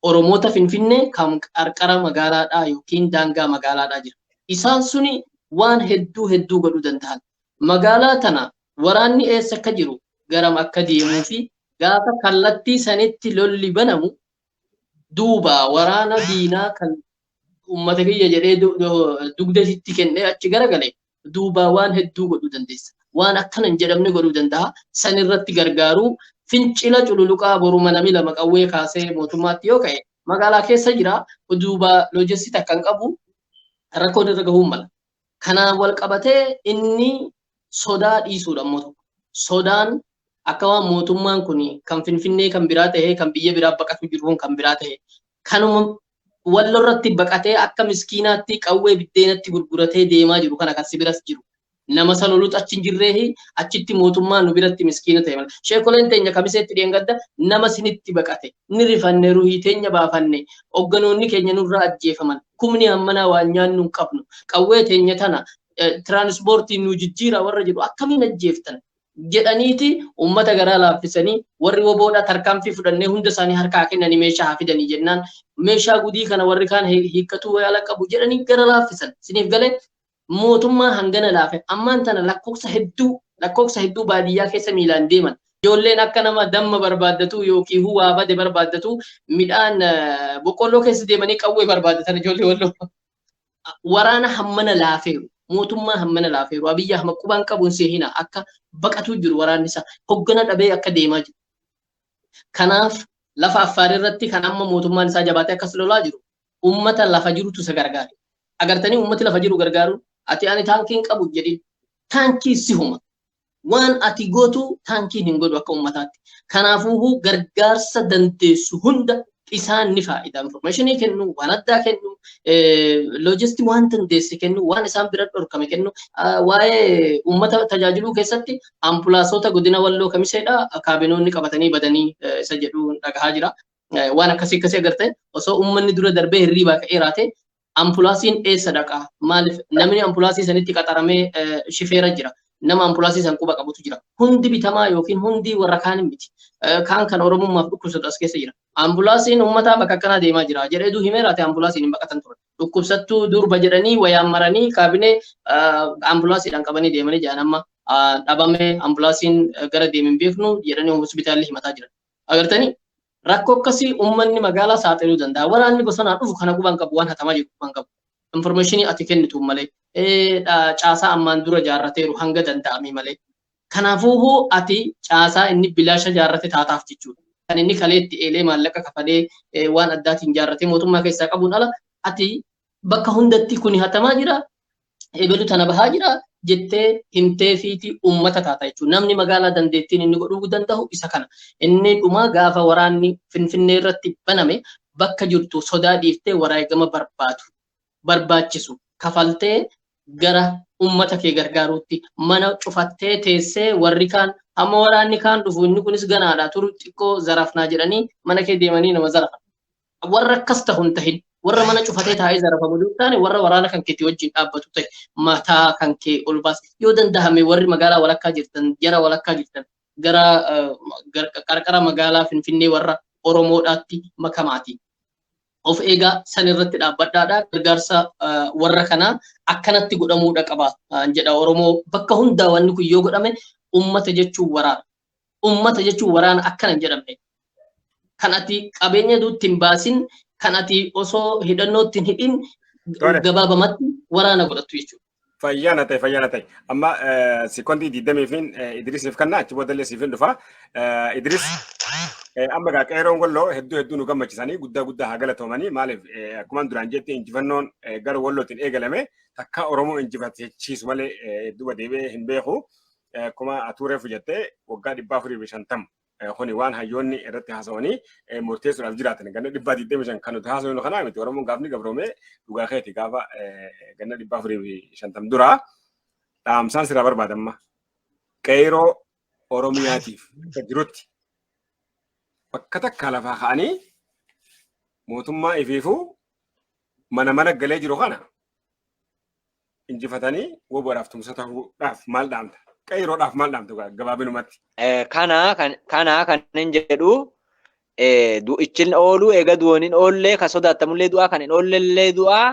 Oromoota Finfinnee kan qarqara magaalaadhaa yookiin daangaa magaalaadhaa jira. Isaan suni waan hedduu godhuu danda'an. Magaalaa tana waraanni eessa akka jiru garam akka deemuu fi gaafa kallattii sanitti lolli banamu duuba waraana diinaa kan uummata kiyya jedhee dugda sitti kennee achi garagale duuba waan hedduu godhuu dandeessa. Waan akkana hin jedhamne godhuu danda'a. San irratti gargaaruu fincila cululuqaa boruma nami lama qawwee kaasee mootummaatti yoo ka'e magaalaa keessa jira duuba loojistii takka hin qabu rakkoon irra gahuu mala. Kanaan wal qabatee inni sodaa dhiisuudha mootummaa. Sodaan akka waan mootummaan kun kan Finfinnee kan biraa ta'ee kan biyya biraa baqatu jiru kan biraa ta'e kanuma wallorratti baqatee akka miskiinaatti qawwee biddeenatti gurguratee deemaa jiru kana kan sibiras jiru. Nama salolutu achi hin jirree achitti mootummaan nu biratti miskiina ta'e mala. Sheekoleen teenya kamiseetti dheengadda nama sinitti baqate ni rifanne ruhii teenya baafanne hogganoonni keenya nurraa ajjeefaman kumni hammanaa waan nyaannu hin qabnu qawwee teenya tana tiraanspoortii nu jijjiira warra jedhu akkamiin ajjeeftan jedhaniiti uummata garaa laaffisanii warri woboodhaa tarkaanfii fudhannee hunda isaanii harkaa kennanii meeshaa haa fidanii jennaan meeshaa gudii kana warri kaan hiikkatuu yaala qabu jedhanii gara laaffisan siniif galee mootummaan hangana laafe ammaan tana lakkoofsa hedduu baadiyyaa keessa miilaan deeman ijoolleen akka nama damma barbaaddatu yookiin waa bade barbaaddatu midhaan boqqolloo keessa deemanii qawwee barbaaddatan ijoollee walloo waraana hammana laafeeru mootummaa hammana laafeeru Abiyyi Ahmad qubaan qabuun seehina akka baqatu jiru waraanni isaa hoggana dhabee akka deemaa jiru. Kanaaf lafa Affaar irratti kan amma mootummaan isaa jabaatee akkas lolaa jiru uummata lafa jirutu isa gargaara. Agartanii uummati lafa jiru gargaaru ati ani taankiin qabu jedhin taankii si huma. Waan ati gootu taankiin hin godhu akka uummataatti. Kanaafuu gargaarsa dandeessu hunda isaan ni faayida informationii kennu waan addaa kennu loojistii waan dandeesse kennu waan isaan bira dhorkame kennu waa'ee uummata tajaajiluu keessatti ambulaansota godina Walloo Kamiseedha kaabinoonni qabatanii badanii isa jedhu dhagahaa jira waan akkasii agartee osoo uummanni dura darbee hirriibaa ka'ee raate ambulaansiin eessa dhaqa maaliif namni ambulaansii sanitti qaxaramee shifeera jira nama ambulaansii san quba qabutu jira hundi bitamaa yookiin hundi warra kaan miti kan oromummaaf dhukkubsatu as keessa jira ambulaansiin uummataa bakka akkanaa deemaa jira jedhee himee raate ambulaansiin hin baqatan turan dhukkubsattuu durba jedhanii wayaan maranii kaabinee ambulaansiidhaan qabanii deemanii jedhan amma dhabamee ambulaansiin gara deemin beeknu jedhanii hospitaalli himataa jiran agartanii rakkoo akkasii uummanni magaalaa saaxiluu danda'a waraanni bosonaa dhufu kana quban qabu waan hatamaa jiru quban qabu informationii ati kennitu malee caasaa ammaan dura jaarrateeru hanga danda'amii malee kanaafuu ati caasaa inni bilaasha jaarrate taataaf jechuudha kan inni kaleetti eelee maallaqa kafalee waan addaatiin jaarratee mootummaa keessaa qabuun ala ati bakka hundatti kuni hatamaa jira eebelu tana bahaa jira jettee himtee fiiti uummata taata jechuudha namni magaalaa dandeettiin inni godhuu danda'u isa kana inni dhuma gaafa waraanni finfinnee irratti baname bakka jirtu sodaa dhiiftee waraagama barbaachisu kafaltee gara uummata kee gargaaruutti mana cufattee teessee warri kaan hamma waraanni kaan dhufu inni kunis ganaadha turu xiqqoo zarafnaa jedhanii mana kee deemanii nama zarafan warra akkas ta'u hin tahin warra mana cufatee taa'ee zarafamu yoo taane warra waraana kan keetii wajjin dhaabbatu ta'e mataa kan kee ol baas yoo danda'ame warri magaalaa walakkaa jirtan jara walakkaa jirtan gara qarqara magaalaa Finfinnee warra Oromoodhaatti makamaati. Of eegaa san irratti dhaabbadhaadha gargaarsa warra kanaa akkanatti godhamuudha qaba jedha Oromoo bakka hundaa wanni kun yoo godhame ummata jechuun waraana akkana jedhamne kan ati qabeenya duutti hin baasin kan ati osoo hidhannootti hin hidhin gabaabamatti waraana godhattu jechuudha. Fayyana ta'e amma sekoondii 20 fin Idrisiif kanna achi boodallee siif hin dhufa Idris amma qeeroon Walloo hedduu nu gammachiisanii guddaa haa galatoomanii maaliif akkuma duraan jettee injifannoon gara Wallootiin eegalame takka Oromoo injifachiisu malee duuba deebi'ee hin beeku akkuma atuureef jettee waggaa 450 kuni waan hayyoonni irratti haasawanii murteessuudhaaf jiraatan ganna 125 kan nuti haasawnu kanaa miti Oromoon gaafni gabroomee dhugaa keeti gaafa ganna 450 dura dhaamsaan sirraa barbaadamma qeeroo Oromiyaatiif jirutti bakka takka lafaa ka'anii mootummaa ifiifuu mana galee jiru kana injifatanii woboodhaaf tumsa ta'uudhaaf maal dhaamta? Qeeroodhaaf maal dhaamtu gabaabinumatti? Kana kan hin jedhu du'ichin oolu eega du'ooniin oollee kan sodaatamullee du'aa kan hin oollellee du'aa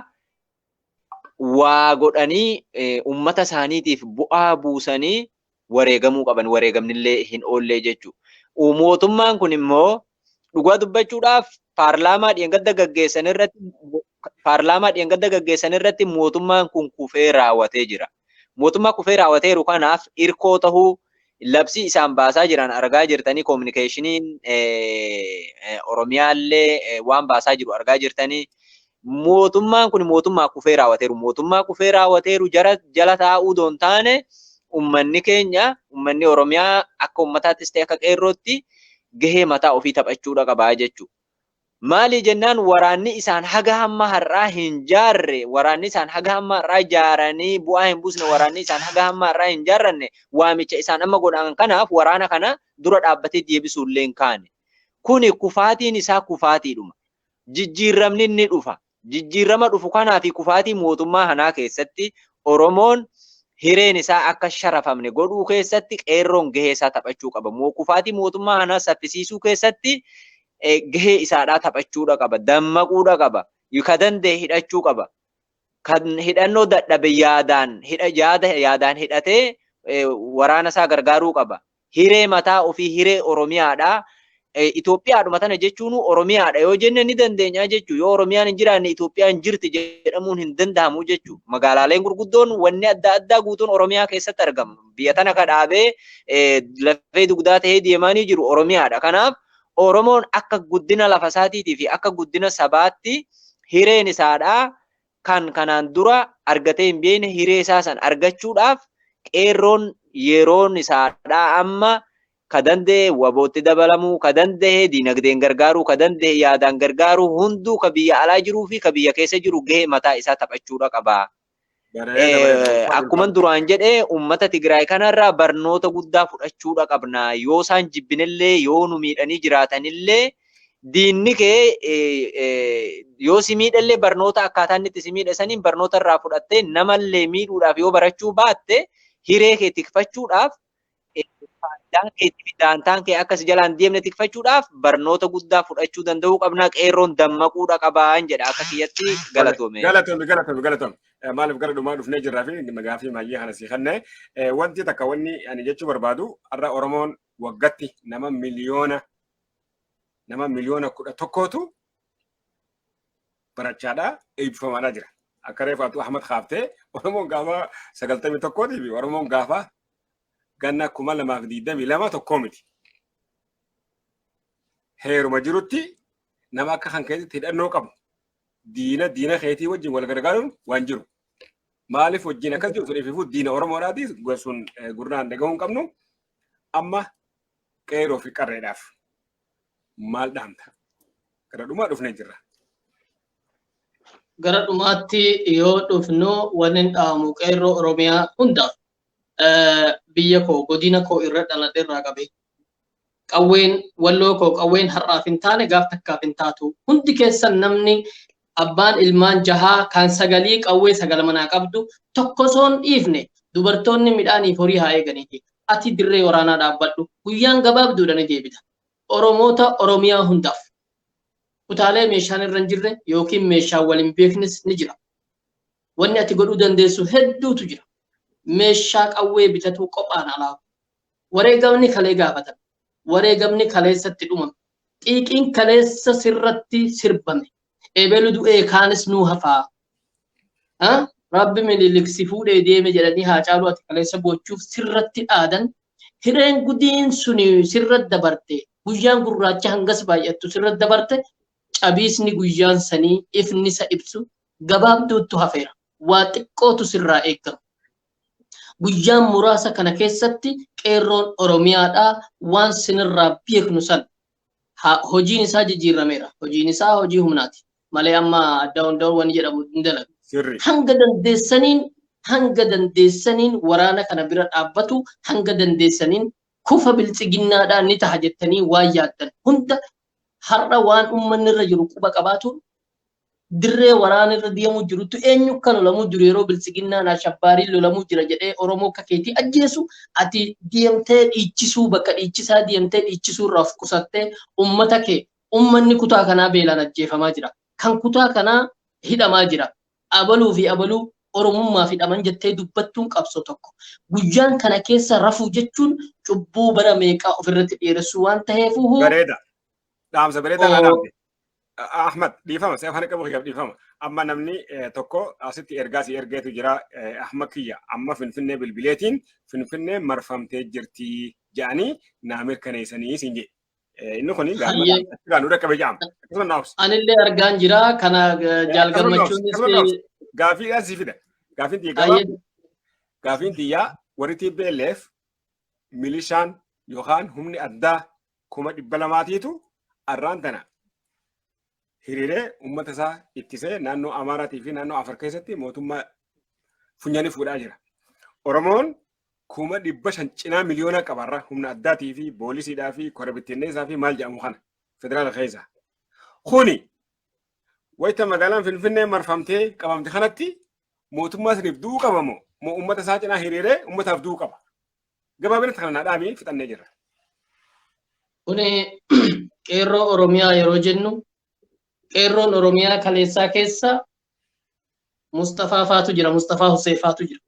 waa godhanii uummata isaaniitiif bu'aa buusanii wareegamuu qaban wareegamnillee hin oollee jechuudha. Mootummaan kun immoo dhugaa dubbachuudhaaf paarlaamaa dheengadda gaggeessan irratti mootummaan kun kufee raawwatee jira. Mootummaa kufee raawwateeru kanaaf irkoo tahuu labsii isaan baasaa jiran argaa jirtanii kominikeeshiniin Oromiyaallee waan baasaa jiru argaa jirtanii mootummaan kun mootummaa kufee raawwateeru. Mootummaa kufee raawwateeru jala taa'uu doon taane ummanni keenya ummanni Oromiyaa akka ummataattis ta'e akka qeerrootti gahee mataa ofii taphachuudha qabaa jechuudha. Maali jennaan waraanni isaan haga hamma har'aa hin jaarre waraanni isaan haga hamma har'aa jaaranii bu'aa hin buusne waraanni isaan haga hamma har'aa hin jaarranne waamicha isaan amma godhan kanaaf waraana kana dura dhaabbatee deebisuullee hin kaane. Kuni kufaatiin isaa kufaatiidhuma. Jijjiiramni ni dhufa. Jijjiirama dhufu kanaa fi kufaatii mootummaa kanaa keessatti Oromoon hireen isaa akka sharafamne godhuu keessatti qeerroon gahee isaa taphachuu qaba. Kufaatii mootummaa kanaa saffisiisuu keessatti gahee isaadhaa taphachuudha qaba. Dammaquudha qaba. Ka danda'e hidhachuu qaba. Kan hidhannoo dadhabe yaadaan hidhatee waraana isaa gargaaruu qaba. Hiree mataa ofii hiree Oromiyaadhaa. Itoophiyaadhuma tana jechuun Oromiyaadha yoo jenne ni dandeenya jechuudha. Yoo Oromiyaan hin jiraanne Itoophiyaan jirti jedhamuun hin danda'amu jechuudha. Magaalaaleen gurguddoon wanni adda guutuun Oromiyaa keessatti argama. Biyya tana kadhaabee lafee dugdaa ta'ee deemanii jiru Oromiyaadha. Kanaaf Oromoon akka guddina lafa isaatiitii fi akka guddina sabaatti hireen isaadhaa kan kanaan dura argatee hin beekne hiree isaa san argachuudhaaf qeerroon yeroon isaadhaa amma ka danda'e wabootti dabalamuu, ka danda'e diinagdeen gargaaruu, ka danda'e yaadaan gargaaruu hunduu ka biyya alaa jiruu fi ka biyya keessa jiru gahee mataa isaa taphachuudha qaba. Akkuma duraan jedhee uummata Tigraay kanarraa barnoota guddaa fudhachuudha qabna. Yoo isaan jibbinillee yoo nu miidhanii jiraatanillee diinni kee yoo si miidhallee barnoota akkaataa inni itti si miidhasaniin barnoota irraa fudhattee namallee miidhuudhaaf yoo barachuu baatte hiree kee tikfachuudhaaf faayidaan keetii fi daantaan kee akkas jalaan deemne tikfachuudhaaf barnoota guddaa fudhachuu danda'uu qabna. Qeerroon dammaquudha qabaan jedha akka kiyyatti galatoome. Galatoome. Maaliif gara dhumaa dhufnee jirraa fi gaafii maayyee kana si kenne wanti takka wanni ani jechuu barbaadu har'a Oromoon waggatti nama miliyoona 11 barachaadhaa eebbifamaadhaa jira. Akka reefaatu Ahmad kaaftee Oromoon gaafa 91 fi Oromoon gaafa ganna 2022 tokkoo miti. Heeruma jirutti nama akka kan keessatti hidhannoo qabu. Diina keetii wajjin wal gargaaruun waan jiru. Maaliif wajjin akkas jiru suniifiifuu diina Oromoodhaatis sun gurnaan dhagahuun qabnu amma qeeroo fi qarreedhaaf maal dhaamta? Gara dhumaa dhufnee jirra. Gara dhumaatti yoo dhufnu wanni dhaamu qeerroo Oromiyaa hundaaf biyya koo godina koo irra dhaladhe irraa qabe. Qawween walloo koo qawween har'aaf hin taane gaaf takkaaf hin taatu. Hundi keessan namni abbaan ilmaan jahaa kan sagalii qawwee sagala manaa qabdu tokko soon dhiifne dubartoonni midhaaniif horii haa eeganiiti. Ati dirree waraanaa dhaabbadhu guyyaan gabaabduudhaan deebita. Oromoota Oromiyaa hundaaf utaalee meeshaan irra hin jirre yookiin meeshaan wal hin beeknes ni jira. Wanni ati godhuu dandeessu hedduutu jira. Meeshaa qawwee bitatu qophaan alaa. Wareegamni kalee gaafatan. Wareegamni kaleessatti dhumame. Xiiqiin kaleessa sirratti sirbame. Eebelu du'ee kaanis nuu hafaa. Rabbi miliiliksi fuudhee deeme jedhanii haa caalu ati kaleessa boochuuf sirratti dhaadan. Hireen gudiin suni sirratti dabarte. Guyyaan gurraacha hangas baay'attu sirratti dabarte. Cabiisni guyyaan sanii ifnisa ibsu gabaabduutu hafeera. Waa xiqqootu sirraa eegama. Guyyaan muraasa kana keessatti qeerroon Oromiyaadhaa waan sinirraa beeknu san hojiin isaa jijjiirameera. Hojiin isaa hojii humnaati. Malee amma adda hundaa waan jedhamu hin dalagu. Hanga dandeessaniin waraana kana bira dhaabbatu hanga dandeessaniin kufa biltsiginnaadhaan ni taha jettanii waan yaaddan hunda har'a waan uummanni irra jiru quba qabaatu dirree waraana irra deemuu jirutu eenyu kan lolamuu jiru yeroo biltsiginnaan ashabbaariin lolamuu jira jedhee Oromoo akka keetii ajjeesu ati deemtee dhiichisuu bakka dhiichisaa deemtee dhiichisuu irraa of qusattee uummata kee uummanni kutaa kanaa beelaan ajjeefamaa jira. Kan kutaa kanaa hidhamaa jira. Abaluu fi abaluu Oromummaa fi hidhaman jettee dubbattuun qabso tokko. Guyyaan kana keessa rafuu jechuun cubbuu bara meeqaa ofirratti dheeressuu waan ta'eefu. Bareeda. Dhaamsa bareedaa haa dhaamte. Ahmad dhiifama si afaan qabu dhiifama. Amma namni tokko asitti ergaasi ergeetu jira Ahmad kiyya amma Finfinnee bilbileetiin Finfinnee marfamtee jirti jedhanii naa mirkaneessanii siin jedhe. Inni kuni gaanuu dhaqqabe jedhama. Anillee argaan jira kana jaalgammachuunis gaafiidhaan si fida. Gaafiin xiyyaa warri TPLF milishaan yookaan humni addaa 200,000tiitu arraan tana hiriiree uummata isaa ittisee naannoo Amaaraatii fi naannoo Afar keessatti mootummaa funyaanii fuudhaa jira. Oromoon 500,000 cinaa miliyoona qabarra humna addaatii fi poolisiidhaa fi korabittinneessaa fi maal jedhamu kana federaala keessa. Kuni wayita magaalaan Finfinnee marfamtee qabamte kanatti mootummaa saniif du'uu qabamoo moo uummata isaa cinaa hiriiree uummataaf du'uu qaba. Gabaabinatti kana dhaabee fixannee jirra. Kuni qeerroo Oromiyaa yeroo jennu qeerroon Oromiyaa kaleessaa keessa Mustafaa faatu jira, Mustafaa Husseefaatu jira.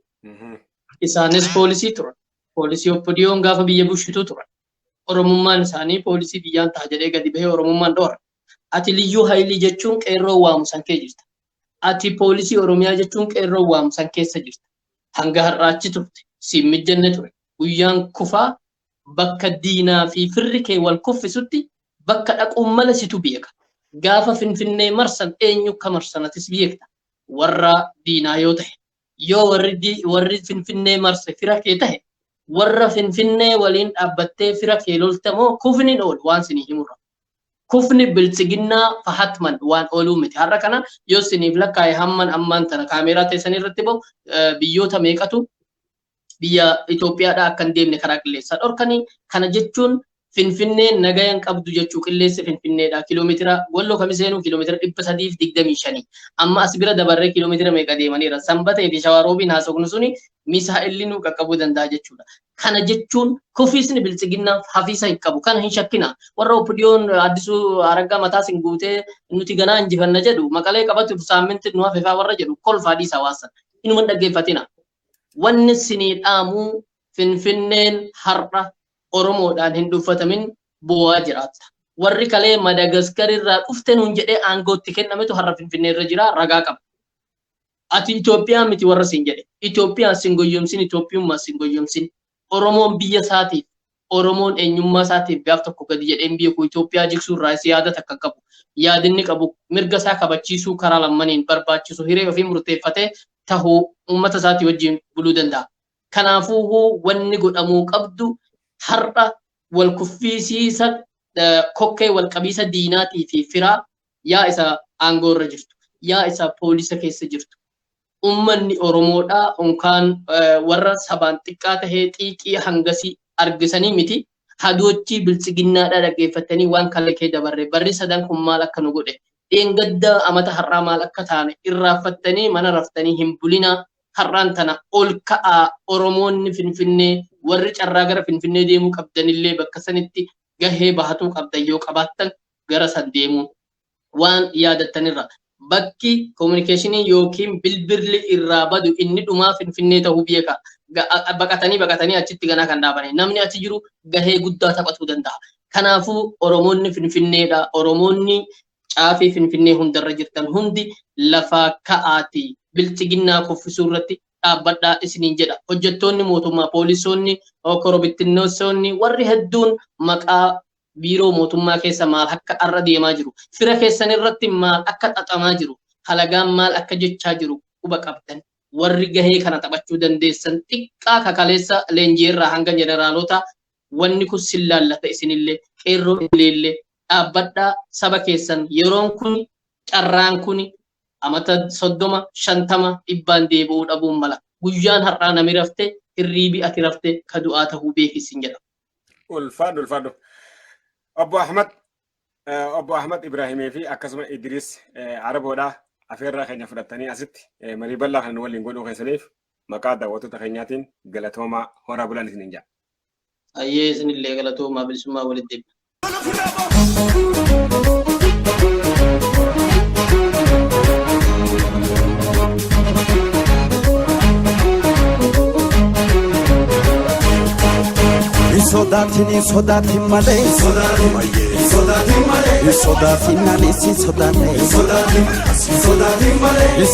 Isaanis poolisii turan. Poolisii oppodiyoon gaafa biyya bulchitu turan. Oromummaan isaanii poolisii biyyaan ta'a jedhee gadi bahee Oromummaan dhoora. Ati liyyuu haayilii jechuun qeerroo waamusan kee jirta. Ati poolisii Oromiyaa jechuun qeerroo waamusan keessa jirta. Hanga har'aachi turte. Siin mijjanne ture. Guyyaan kufaa bakka diinaa fi firri kee wal kuffisutti bakka dhaquun mala situ beeka. Gaafa Finfinnee marsan eenyu akka marsanatis beekta. Warra diinaa yoo ta'e. Yoo warri Finfinnee marse fira kee ta'e warra finfinnee waliin dhaabbattee fira keeloltamoo kufni oolu waan sinii himurra. Kufni bilchiginnaa fahatman waan ooluu miti. Har'a kana yoo siniif lakkaa'e hamman ammaan tana kaameeraa teessan irratti bahu biyyoota meeqatu biyya Itoophiyaadhaa akka hin deemne karaa qilleensaa dhorkanii. Kana jechuun Finfinneen nagayan qabdu jechuu qilleensi Finfinneedha. Kiiloomeetira Walloo Kamiseenuu kiiloomeetira 325. Amma as bira dabarree kiiloomeetira meeqa deemaniira. Sanbatee fi Shawaroobiin haasofnu suni misaa'illi nu qaqqabuu danda'a jechuudha. Kana jechuun kufiisni bilchiginnaaf hafiisa hin qabu. Kana hin shakkina. Warra oppidiyoon addisuu araggaa mataa sin guutee nuti ganaa injifanna jedhu maqalee qabatu saaminti nu hafeefaa warra jedhu kolfaa dhiisa hawaasa. Inuma dhaggeeffatina. Wanni sinii dhaamuu Finfinneen har'a Oromoodhaan hin dhuffatamin bu'aa jiraata. Warri kalee Madagaskar irraa dhufte nuun jedhee aangootti kennametu har'a Finfinnee irra jira ragaa qaba. Ati Itoophiyaa miti warra siin jedhe. Itoophiyaan sin goyyomsin, Itoophiyummaa sin goyyomsin. Oromoon biyya isaatiif, Oromoon eenyummaa isaatiif gaaf tokko gadi jedheen biyya koo Itoophiyaa jigsuu irraa si yaada takka qabu. Yaadinni qabu mirga isaa kabachiisuu karaa lammaniin barbaachisu hiree ofii murteeffatee tahuu uummata isaatii wajjin buluu danda'a. Kanaafuu wanni godhamuu qabdu har'a wal kuffisiisa kokkee wal qabiisa diinaatii fi firaa yaa isa aangoo irra jirtu yaa isa poolisa keessa jirtu ummanni Oromoodhaa onkaan warra sabaan xiqqaa tahee xiiqii hangasii argisanii miti hadoochii bilchiginnaadhaa dhaggeeffatanii waan kale kee dabarre barri sadan kun maal akka nu godhe dheengadda amata har'aa maal akka taane irraaffattanii mana raftanii hin bulinaa har'aan tana ol ka'aa Oromoonni Finfinnee warri carraa gara Finfinnee deemuu qabdanillee bakka sanitti gahee bahatuu qabdan yoo qabaattan gara san deemuu waan yaadattanirra bakki kominikeeshinii yookiin bilbilli irraa badu inni dhumaa Finfinnee ta'uu beeka baqatanii achitti ganaa kan dhaabane namni achi jiru gahee guddaa taphatuu danda'a. Kanaafuu Oromoonni Finfinneedha. Oromoonni caafii Finfinnee hundarra jirtan hundi lafaa ka'aati bilchiginnaa kuffisuu irratti dhaabbadhaa isiniin jedha. Hojjettoonni mootummaa, poolisoonni, korobittinnoonni warri hedduun maqaa biiroo mootummaa keessa maal akka arra deemaa jiru. Fira keessan irratti maal akka xaxamaa jiru. Halagaan maal akka jechaa jiru quba qabdan. Warri gahee kana taphachuu dandeessan xiqqaa kakaleessa leenjii irraa hanga jeneraalota wanni kun sillaallata isinillee qeerroo illee dhaabbadhaa saba keessan yeroon kun carraan kun amata 30 50 dhibbaan deebi'uu dhabuun mala guyyaan har'aa nami rafte hirriibi ati rafte ka du'aa tahuu beekisin jedha. Ulfaadhu. Obbo Ahmad Ibrahimii fi akkasuma Idris Araboodhaa afeerraa keenya fudhattanii asitti marii bal'aa kan waliin godhuu keessaniif maqaa daawwattoota keenyaatiin galatoomaa horaa bulaan isiniin jedha. Ayyee isinillee galatoomaa bilisummaa walitti deebi'a. Sodatin malee sodatin nalisi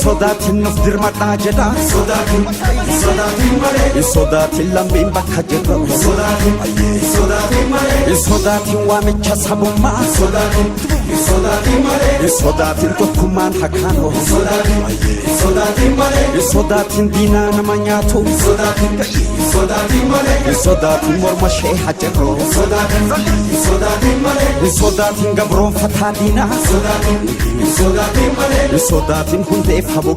sodatin nuf dirmadhaa jedha sodatin lammiin bakka jirra sodatin waamicha sabummaa sodatin tokkummaan hakaanoo sodatin diinaa nama nyaatu sodatin morma shee hajjeroo sodatin gabroon fataa diinaa sodatin hundeef habuudha